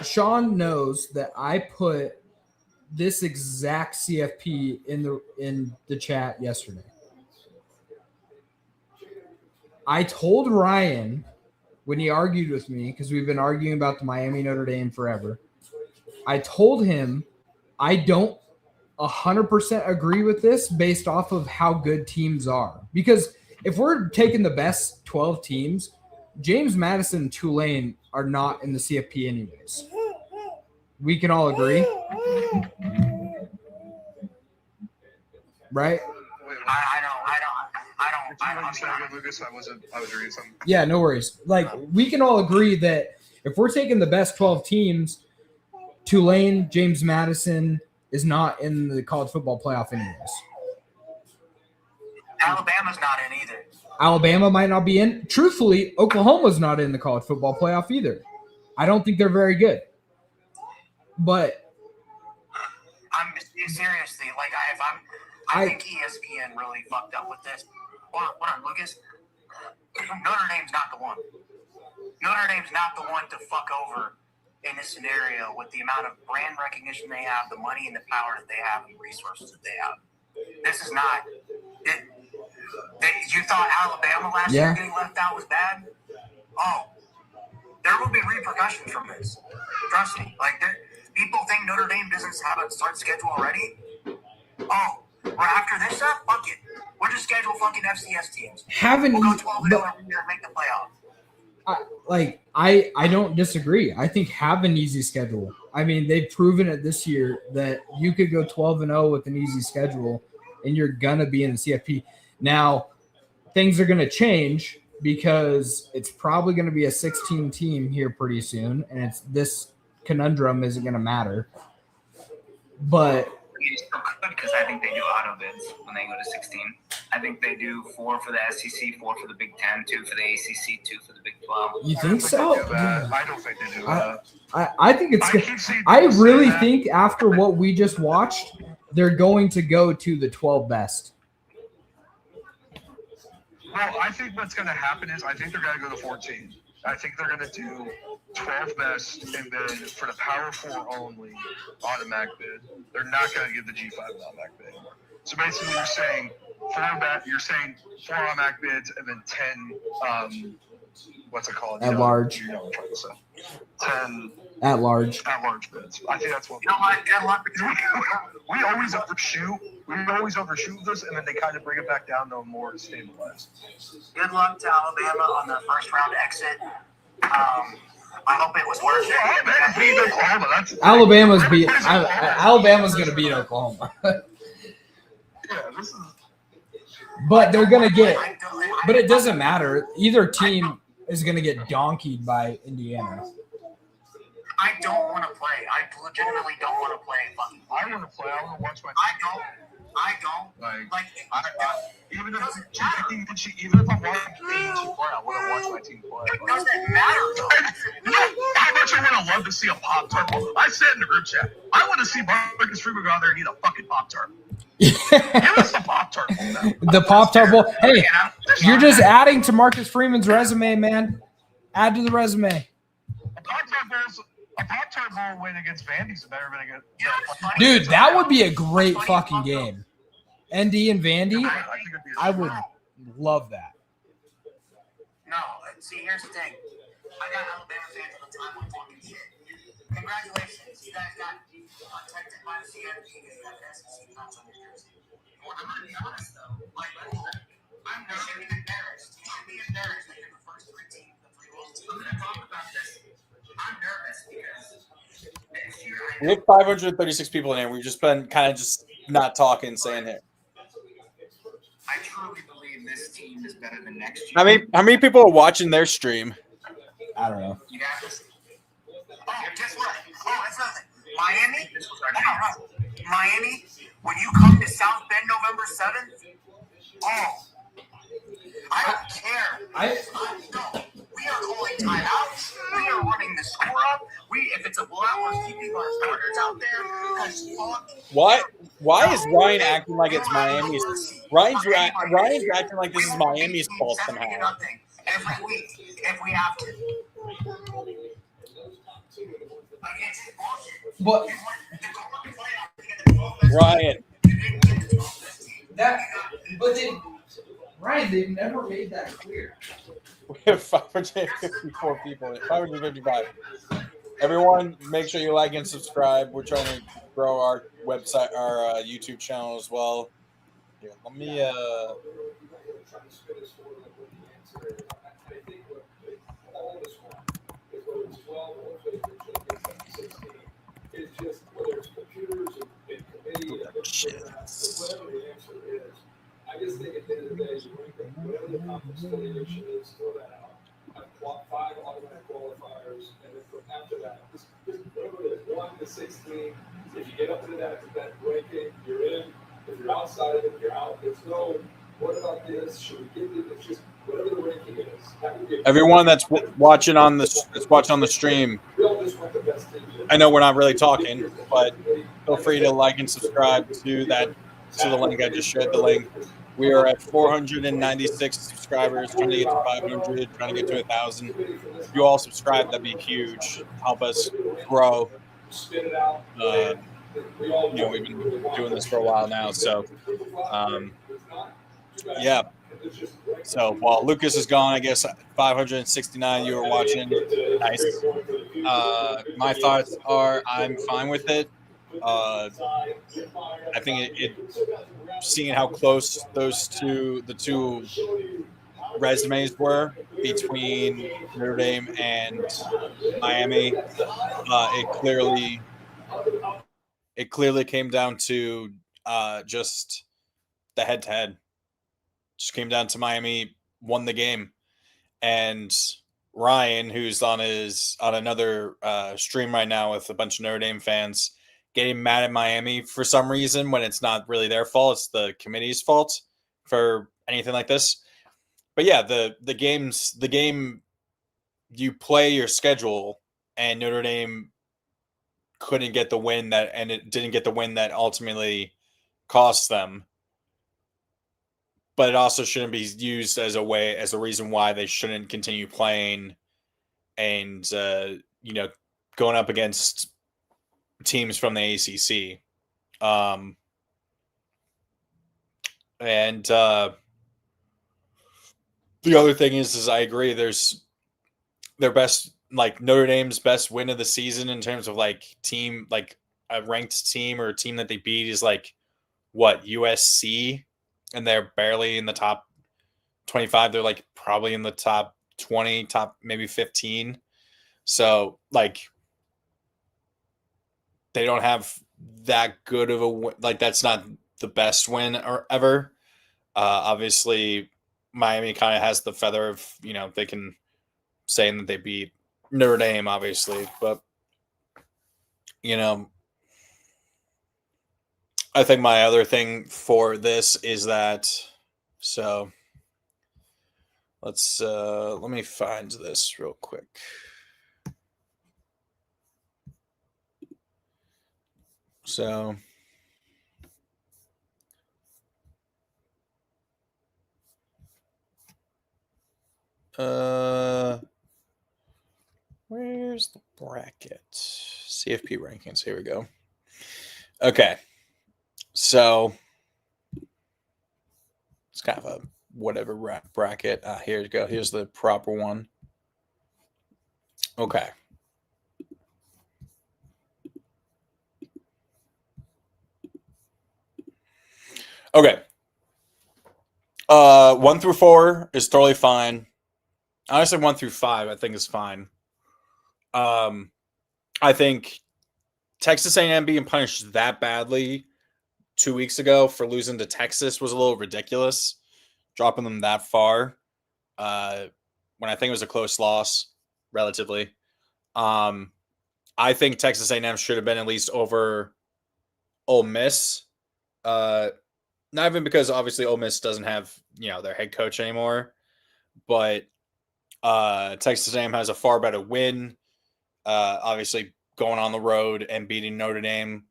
Sean knows that I put this exact CFP in the chat yesterday. I told Ryan when he argued with me, because we've been arguing about the Miami Notre Dame forever. I told him I don't 100% agree with this based off of how good teams are. Because if we're taking the best 12 teams, James Madison and Tulane are not in the CFP anyways. We can all agree. Right? I was reading something. Yeah, no worries. Like, we can all agree that if we're taking the best 12 teams, Tulane, James Madison is not in the college football playoff anyways. Alabama's not in either. Alabama might not be in. Truthfully, Oklahoma's not in the college football playoff either. I don't think they're very good. But I'm seriously like I think ESPN really fucked up with this. Hold on, Lucas. Notre Dame's not the one. Notre Dame's not the one to fuck over in this scenario with the amount of brand recognition they have, the money and the power that they have, and the resources that they have. This is not. You thought Alabama last year getting left out was bad? Oh, there will be repercussions from this. Trust me. Like, people think Notre Dame doesn't have a start schedule already. Oh, we're after this stuff? Fuck it. We'll just schedule fucking FCS teams. We'll go 12-0 and make the playoff. I don't disagree. I think have an easy schedule. I mean, they've proven it this year that you could go 12-0 with an easy schedule, and you're gonna be in the CFP. Now, things are gonna change because it's probably gonna be a 16 team here pretty soon, and it's this conundrum isn't gonna matter. But You still could, because I think they do auto bids when they go to 16. I think they do 4 for the SEC, 4 for the Big 10, 2 for the ACC, 2 for the Big 12. you think so? I don't think they do that. I think it's good. I really think after what we just watched, they're going to go to the 12 best. Well, I think what's going to happen is I think they're going to go to 14. I think they're going to do 12 best, and then for the Power 4 only, automatic bid. They're not going to give the G5 an automatic bid. So basically, you're saying 4 automatic bids, and then 10. What's it called? At large. You know what I'm trying to say. 10 At large. At large bids. I think that's what. You know what? Good luck. We always overshoot. We always overshoot this, and then they kind of bring it back down to a more stabilized. Good luck to Alabama on the first round exit. I hope it was worth it. Alabama's gonna beat Oklahoma. Yeah, this is. But they're gonna get. But it doesn't matter. Either team is gonna get donkeyed by Indiana. I don't want to play. I legitimately don't want to play. I want to play. I want to watch my. I don't. Even if I'm watching play, I want to watch my team play. It doesn't matter. You know how much I would have loved to see a Pop-Tart. I said in the group chat, I want to see Marcus Freeman go out there and eat a fucking Pop-Tart. Give us the Pop-Tart Bowl now. The Pop-Tart Bowl. Hey, you're just adding to Marcus Freeman's resume, man. Add to the resume. A Pop-Tart Bowl win against Vandy's better than against. Dude, that would be a great fucking game. ND and Vandy, I would love that. No, see, here's the thing. I got Alabama fans at the time I'm talking shit. Congratulations, you guys got protected by the CFP because you got SEC comes on your jersey. Well, I'm gonna be honest though. I'm should be embarrassed. You should be embarrassed that you're the first three teams, the three world teams. I'm gonna talk about this. I'm nervous because next year We have 536 people in here. We've just been kind of just not talking, saying it. I truly believe this team is better than next year. How many people are watching their stream? I don't know. You have to. Oh, guess what? Oh, that's another thing. Miami? Miami, when you come to South Bend November 7th, I don't care. No, we are calling timeouts. We are running the score up. If it's a blowout, we're keeping our starters out there. Why is Ryan acting like it's Miami's? Ryan's acting like this is Miami's fault somehow. Every week, if we have to. But Ryan. Ryan, they've never made that clear. We have 554 people. 555. Everyone, make sure you like and subscribe. We're trying to grow our website, our YouTube channel as well. Here, let me. Shit. I just think at the end of the day, whatever the conference affiliation is, throw that out. Have 5 automatic qualifiers, and then from after that, just whatever it is, 1 to 16. If you get up to that ranking, you're in. If you're outside of it, you're out. There's no, what about this? Should we give it? It's just whatever the ranking is. Everyone that's watching on the stream, I know we're not really talking, but feel free to like and subscribe to the link I just shared. The link. We are at 496 subscribers, trying to get to 500, trying to get to 1,000. If you all subscribe, that'd be huge. Help us grow. We've been doing this for a while now, so yeah. So while Lucas is gone, I guess 569 you were watching. Nice. My thoughts are I'm fine with it. I think it seeing how close the two resumes were between Notre Dame and Miami, it clearly came down to just the head-to-head. Just came down to Miami won the game, and Ryan, who's on another stream right now with a bunch of Notre Dame fans, getting mad at Miami for some reason when it's not really their fault. It's the committee's fault for anything like this. But yeah, the game you play your schedule, and Notre Dame couldn't get the win and it didn't get the win that ultimately cost them. But it also shouldn't be used as a reason why they shouldn't continue playing and going up against teams from the ACC. And the other thing is I agree. Their best like Notre Dame's best win of the season in terms of like team, like a ranked team or a team that they beat is like what, USC, and they're barely in the top 25. They're like probably in the top 20, top maybe 15. So like they don't have that good of a like that's not the best win or ever. Obviously, Miami kind of has the feather of, you know, they can say that they beat Notre Dame, obviously, but you know, I think my other thing for this is that so let me find this real quick. So where's the bracket? CFP rankings. Here we go. Okay. So it's kind of a whatever bracket. Here you go. Here's the proper one. Okay. Okay. 1 through 4 is totally fine. Honestly, 1 through 5 I think is fine. I think Texas A&M being punished that badly 2 weeks ago for losing to Texas was a little ridiculous, dropping them that far when I think it was a close loss, relatively. I think Texas A&M should have been at least over Ole Miss. Not even because obviously Ole Miss doesn't have, you know, their head coach anymore, but Texas A&M has a far better win. Obviously going on the road and beating Notre Dame.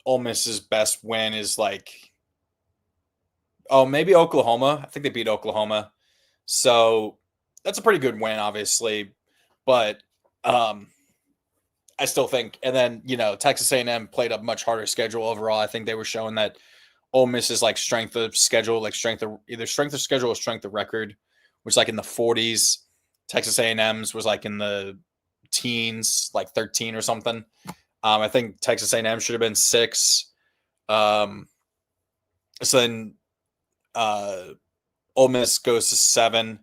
Ole Miss's best win is like, maybe Oklahoma. I think they beat Oklahoma. So that's a pretty good win, obviously. But I still think, and then, you know, Texas A&M played a much harder schedule overall. I think they were showing that Ole Miss's like strength of schedule, like either strength of schedule or strength of record, was like in the 40s. Texas A&M's was like in the teens, like 13 or something. I think Texas A&M should have been 6. So then Ole Miss goes to 7.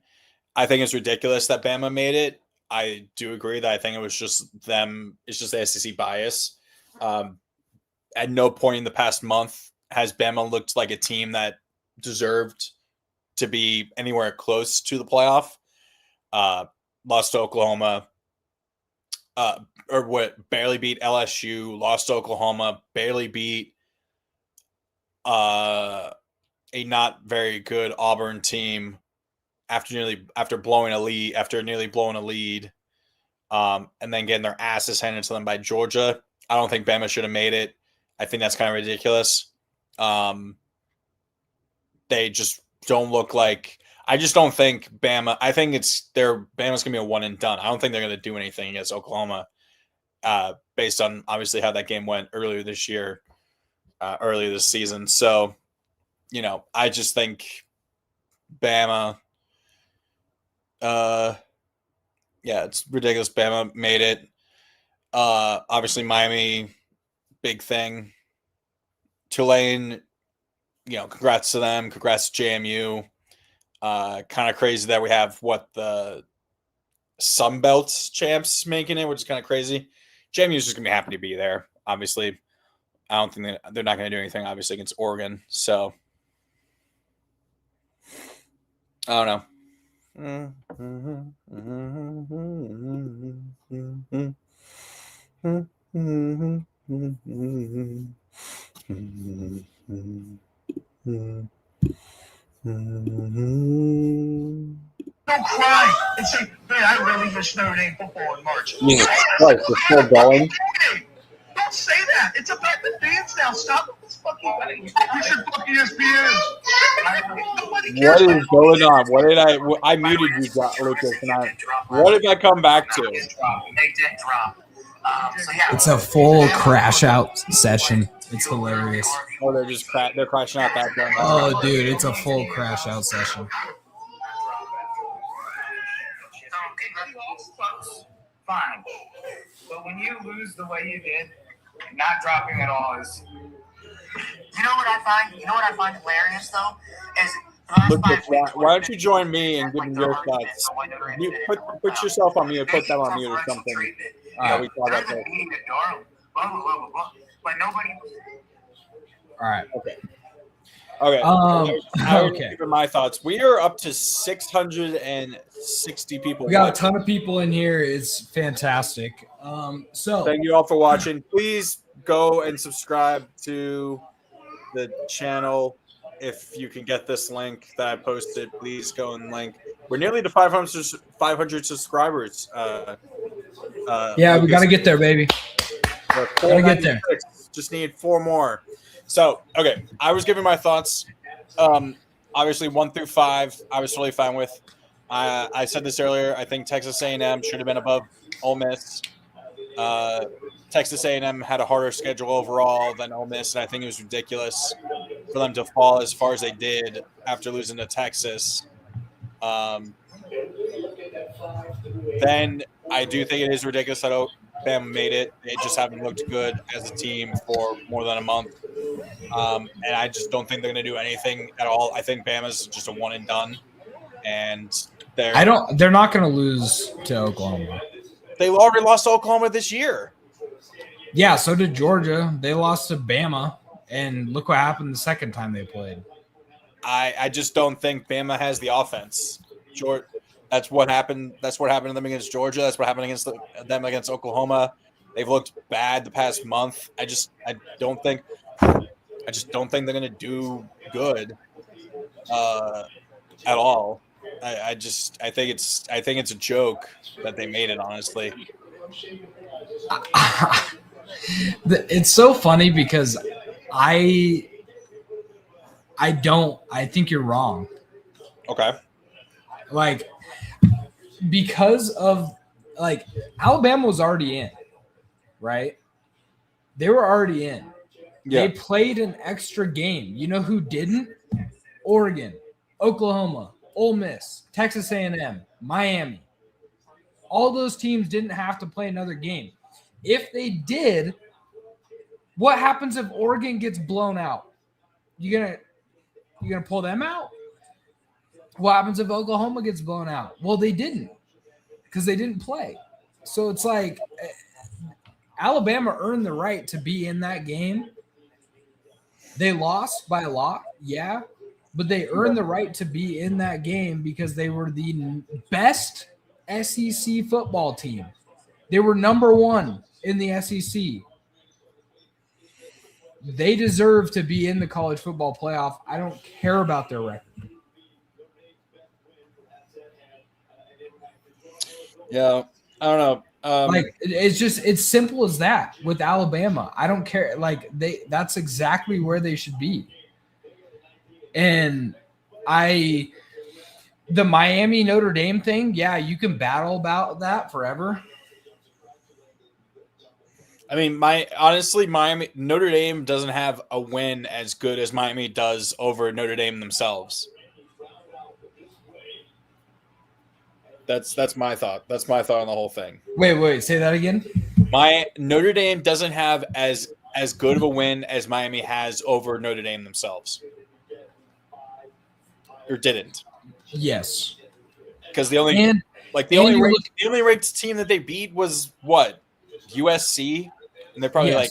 I think it's ridiculous that Bama made it. I do agree that I think it was just them. It's just the SEC bias. At no point in the past month has Bama looked like a team that deserved to be anywhere close to the playoff. Lost to Oklahoma, barely beat LSU, lost to Oklahoma, barely beat a not very good Auburn team after nearly blowing a lead, and then getting their asses handed to them by Georgia. I don't think Bama should have made it. I think that's kind of ridiculous. They just don't look like. I just don't think Bama. I think Bama's gonna be a one and done. I don't think they're gonna do anything against Oklahoma, based on obviously how that game went earlier this season. So, you know, I just think Bama. It's ridiculous. Bama made it. Obviously Miami, big thing. Tulane, you know, congrats to them. Congrats to JMU. Kind of crazy that we have the Sun Belt champs making it, which is kind of crazy. JMU is just gonna be happy to be there. Obviously, I don't think they're not gonna do anything. Obviously against Oregon, so I don't know. Don't cry and say, man, I really miss Notre Dame football in March. Jesus Christ, we're still going. Don't say that. It's about the fans now. Stop with this fucking thing. You should fuck ESPN. What is going on? What did I muted you, Lucas, and what did I come back to? They did drop. It's a full crash out session. It's hilarious. Oh, they're crashing out that gun. Oh, dude, it's a full crash out session. when you lose the way you did, not dropping at all is. You know what I find hilarious though is the last Lucas, 5 weeks. why don't you join me and give me your thoughts? Put yourself on mute. Put them on mute or something. We thought about that. But nobody. All right. Okay. Okay. Give my thoughts. We are up to 660 people. We got a ton of people in here. It's fantastic. So thank you all for watching. Please go and subscribe to the channel. If you can get this link that I posted, please go and link. We're nearly to 500 subscribers. Yeah, we got to get there, baby. Gotta get there. Just need 4 more. So, okay, I was giving my thoughts. Obviously, 1 through 5, I was totally fine with. I said this earlier. I think Texas A&M should have been above Ole Miss. Texas A&M had a harder schedule overall than Ole Miss, and I think it was ridiculous for them to fall as far as they did after losing to Texas. Then I do think it is ridiculous that Bama made it. They just haven't looked good as a team for more than a month. And I just don't think they're going to do anything at all. I think Bama's just a one and done. And they're not going to lose to Oklahoma. They already lost to Oklahoma this year. Yeah, so did Georgia. They lost to Bama, and look what happened the second time they played. I just don't think Bama has the offense. That's what happened. That's what happened to them against Georgia. That's what happened against them against Oklahoma. They've looked bad the past month. I just don't think they're going to do good at all. I think it's a joke that they made it. Honestly, it's so funny because I think you're wrong. Okay. Like, because of Alabama was already in, right? They were already in. Yeah. They played an extra game. You know who didn't? Oregon, Oklahoma, Ole Miss, Texas A&M, Miami. All those teams didn't have to play another game. If they did, what happens if Oregon gets blown out? You gonna pull them out? What happens if Oklahoma gets blown out? Well, they didn't, because they didn't play. So it's like Alabama earned the right to be in that game. They lost by a lot, yeah, but they earned the right to be in that game because they were the best SEC football team. They were number 1 in the SEC. They deserve to be in the college football playoff. I don't care about their record. Yeah, I don't know. It's simple as that with Alabama. I don't care. That's exactly where they should be. And the Miami Notre Dame thing, yeah, you can battle about that forever. I mean, Miami Notre Dame doesn't have a win as good as Miami does over Notre Dame themselves. That's my thought. That's my thought on the whole thing. Wait, say that again. My Notre Dame doesn't have as good of a win as Miami has over Notre Dame themselves. Or didn't. Yes. Because the only ranked team that they beat was what? USC? And they're probably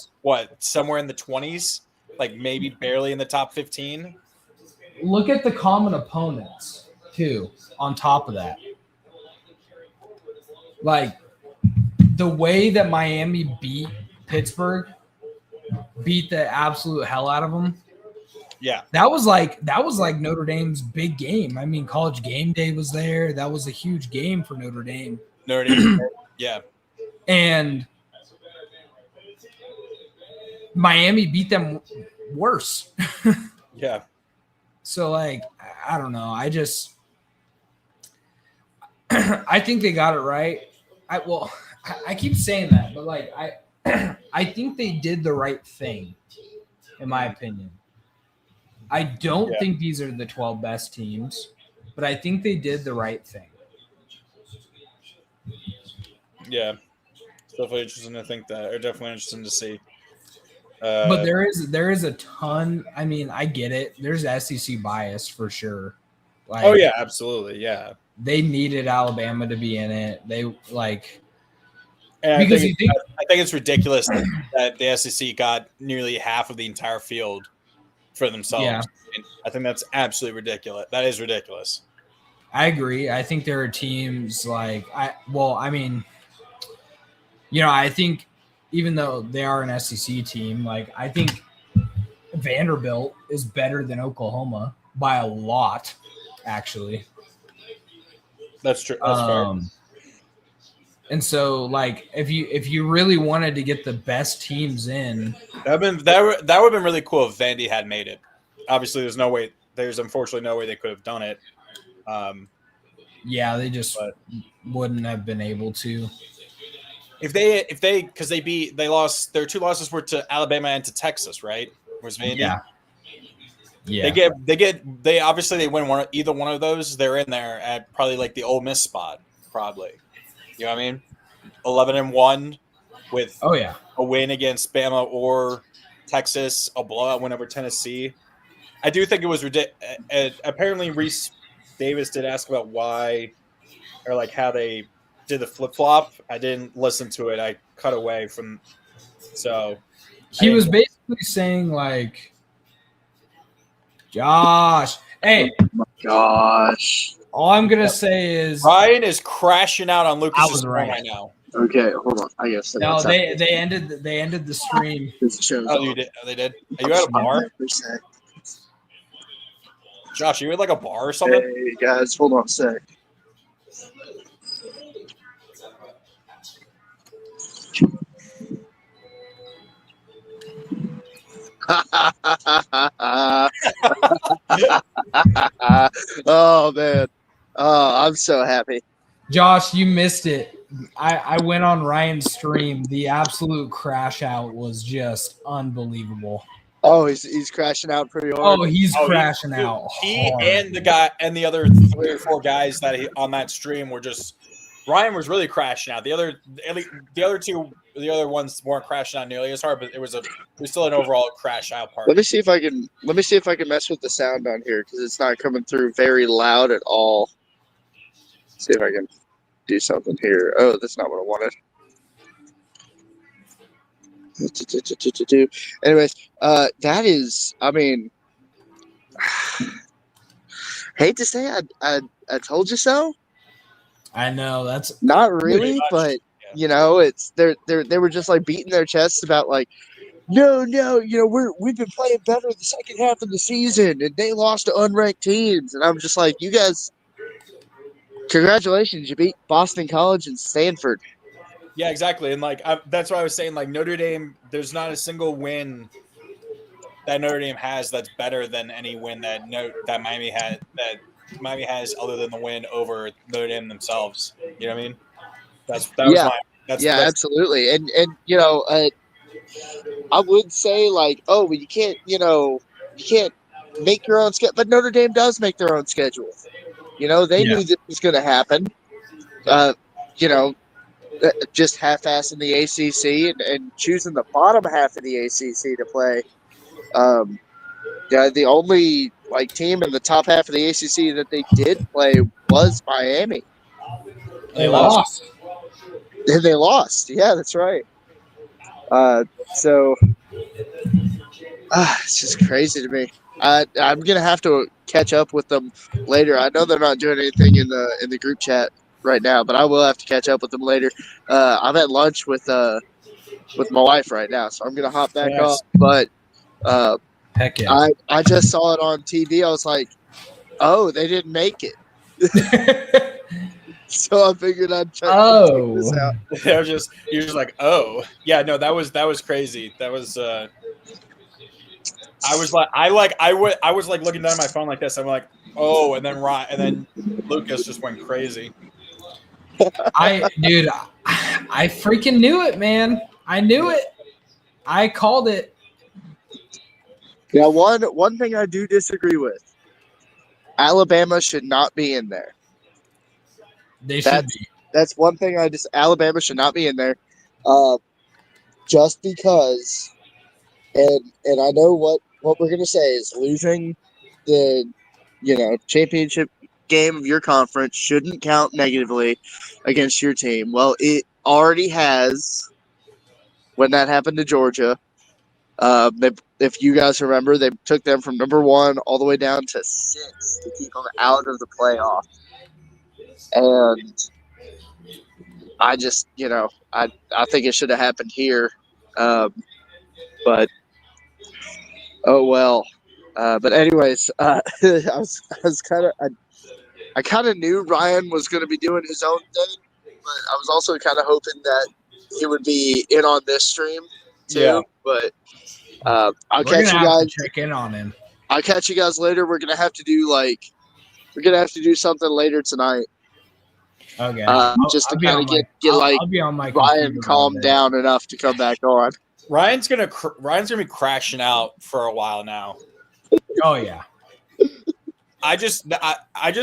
somewhere in the 20s, maybe barely in the top 15. Look at the common opponents too on top of that. The way that Miami beat Pittsburgh, beat the absolute hell out of them. Yeah. That was like Notre Dame's big game. I mean, College Game Day was there. That was a huge game for Notre Dame. Yeah. And Miami beat them worse. Yeah. So I don't know. I think they got it right. I keep saying that, but I think they did the right thing, in my opinion. I don't think these are the 12 best teams, but I think they did the right thing. Yeah. Definitely interesting to think that, or definitely interesting to see. But there is a ton. I mean, I get it. There's SEC bias for sure. Like, oh yeah, absolutely, yeah. they needed Alabama to be in it. They like And because I think it's ridiculous that the SEC got nearly half of the entire field for themselves. Yeah. I think that's absolutely ridiculous. That is ridiculous. I agree. I think there are teams like I think even though they are an SEC team, like I think Vanderbilt is better than Oklahoma by a lot, actually. That's true. That's fair. And so, like, if you really wanted to get the best teams in, that would have been really cool if Vandy had made it. Obviously, there's unfortunately no way they could have done it. Yeah, they just wouldn't have been able to. If they because they lost, their 2 losses were to Alabama and to Texas, right? Was Vandy? Yeah. Yeah. They win either one of those, they're in there at probably like the Ole Miss spot, probably. You know what I mean? 11-1 with a win against Bama or Texas, a blowout win over Tennessee. I do think it was ridiculous. Apparently, Reese Davis did ask about why or like how they did the flip flop. I didn't listen to it. I cut away from. So he was basically saying like, Josh, hey, oh my gosh. All I'm gonna say is Ryan is crashing out on Lucas's phone right now. Okay, hold on. I guess. No, they ended the stream. Oh, you did? Oh, they did. Are you at a bar? Josh, are you at like a bar or something? Hey guys, hold on a sec. Oh man. Oh, I'm so happy. Josh, you missed it. I went on Ryan's stream. The absolute crash out was just unbelievable. Oh, he's crashing out pretty hard. Oh, he's crashing out. He and the guy and the other 3 or 4 guys that on that stream were just. Ryan was really crashing out. The other ones weren't crashing out nearly as hard, but it was still an overall crash out part. Let me see if I can mess with the sound on here because it's not coming through very loud at all. See if I can do something here. Oh, that's not what I wanted. Anyways, that is. I mean, hate to say I told you so. I know that's not really, but you know, it's they were just like beating their chests about like, no, you know, we've been playing better the second half of the season, and they lost to unranked teams, and I'm just like, you guys, congratulations, you beat Boston College and Stanford. Yeah, exactly, and like that's what I was saying. Like Notre Dame, there's not a single win that Notre Dame has that's better than any win that Miami had Miami has other than the win over Notre Dame themselves. You know what I mean? That's absolutely. And you know, I would say like, oh, well, you can't make your own schedule, but Notre Dame does make their own schedule. You know, they knew this was going to happen. You know, just half-assing the ACC and choosing the bottom half of the ACC to play. The only team in the top half of the ACC that they did play was Miami. They lost. And they lost. Yeah, that's right. So it's just crazy to me. I'm gonna have to catch up with them later. I know they're not doing anything in the group chat right now, but I will have to catch up with them later. I'm at lunch with my wife right now, so I'm gonna hop back on. But heck yeah. I just saw it on TV. I was like, oh, they didn't make it. So I figured I'd try to check this out. You're just like, oh yeah, no, that was crazy. That was I was like looking down at my phone like this. I'm like, oh, and then Lucas just went crazy. I freaking knew it, man. I knew it. I called it. Yeah, one thing I do disagree with. Alabama should not be in there. They should be. That's one thing Alabama should not be in there. Just because, and I know what we're gonna say is losing the championship game of your conference shouldn't count negatively against your team. Well, it already has when that happened to Georgia. If you guys remember, they took them from number 1 all the way down to 6 to keep them out of the playoff. And I just, I think it should have happened here. But oh well. But anyways, I was kind of I kind of knew Ryan was going to be doing his own thing, but I was also kind of hoping that he would be in on this stream too. Yeah. But I'll catch you guys. Check in on him. I'll catch you guys later. We're gonna have to do something later tonight. Okay. Just to kind of get I'll be on my Ryan calmed down enough to come back on. Ryan's gonna be crashing out for a while now. Oh yeah. I just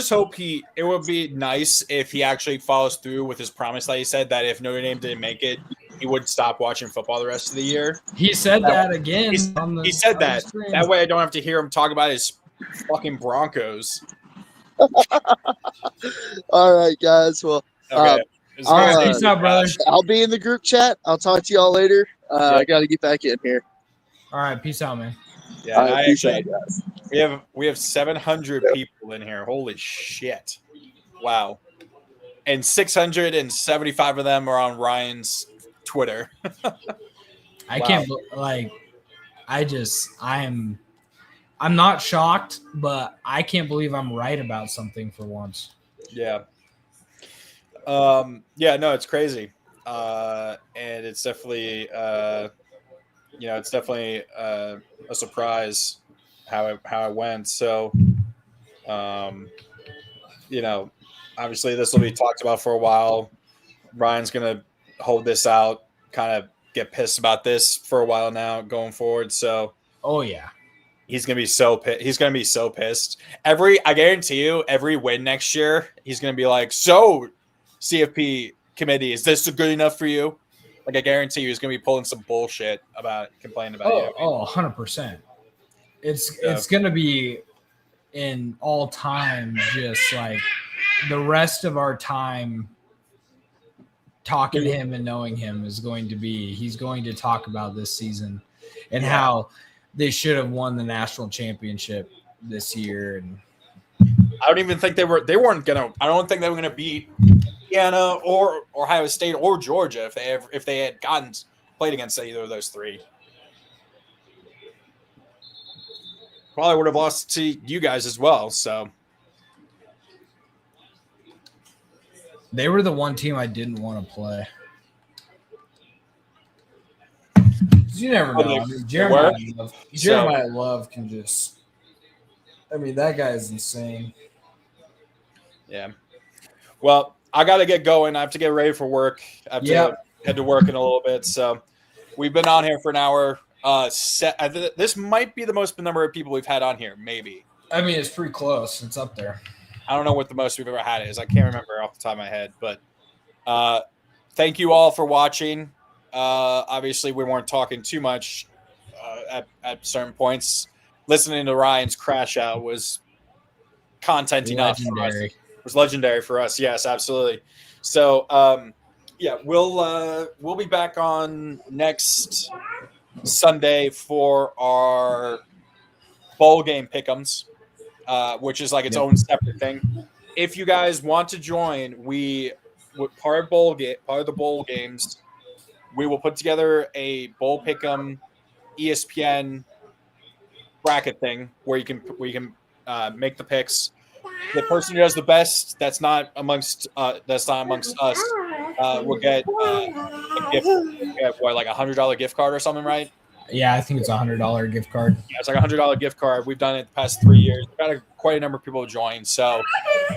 hope it would be nice if he actually follows through with his promise that he said that if Notre Dame didn't make it, he would stop watching football the rest of the year. He said that again. He said that. That way I don't have to hear him talk about his fucking Broncos. All right, guys. Well, okay. Peace out, brother. I'll be in the group chat. I'll talk to y'all later. I got to get back in here. All right, peace out, man. Yeah, right, peace out, guys. We have 700 people in here. Holy shit! Wow, and 675 of them are on Ryan's Twitter. I can't I'm not shocked, but I can't believe I'm right about something for once. Yeah. No, it's crazy. And it's definitely a surprise how it went. So obviously this will be talked about for a while. Ryan's gonna hold this out, kind of get pissed about this for a while now going forward. So oh yeah. He's gonna be so pissed. He's gonna be so pissed. I guarantee you, every win next year, he's gonna be like, "So, CFP committee, is this good enough for you?" Like, I guarantee you, he's gonna be pulling some bullshit about complaining about you. Oh, 100%. It's gonna be in all time, just like the rest of our time talking to him and knowing him is going to be. He's going to talk about this season and how they should have won the national championship this year. And I don't even think they weren't gonna. I don't think they were gonna beat Indiana or Ohio State or Georgia if they had played against either of those three. Probably would have lost to you guys as well. So they were the one team I didn't want to play. You never know. I mean, Jeremiah Love can just. I mean, that guy is insane. Yeah. Well, I got to get going. I have to get ready for work. I have to head to work in a little bit. So we've been on here for an hour. This might be the most number of people we've had on here, maybe. I mean, it's pretty close. It's up there. I don't know what the most we've ever had is. I can't remember off the top of my head. But thank you all for watching. Obviously, we weren't talking too much at certain points. Listening to Ryan's crash out was content enough for us. It was legendary for us. Yes, absolutely. So, we'll be back on next Sunday for our bowl game pick'ems, which is like its own separate thing. If you guys want to join, part of the bowl games. We will put together a bowl pick'em ESPN bracket thing where you can make the picks. The person who does the best that's not amongst us will get a gift. Like $100 gift card or something, right? Yeah, I think it's $100 gift card. Yeah, it's like $100 gift card. We've done it the past 3 years. We've got quite a number of people join, so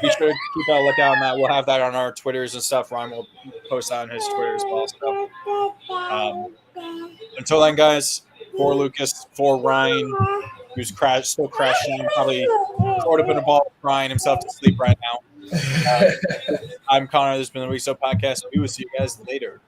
be sure to keep a lookout on that. We'll have that on our Twitters and stuff. Ryan will post that on his Twitter as well. So until then, guys, for Lucas, for Ryan, who's still crashing, probably sort of in a ball, crying himself to sleep right now. I'm Connor. This has been the Reso Podcast. We will see you guys later.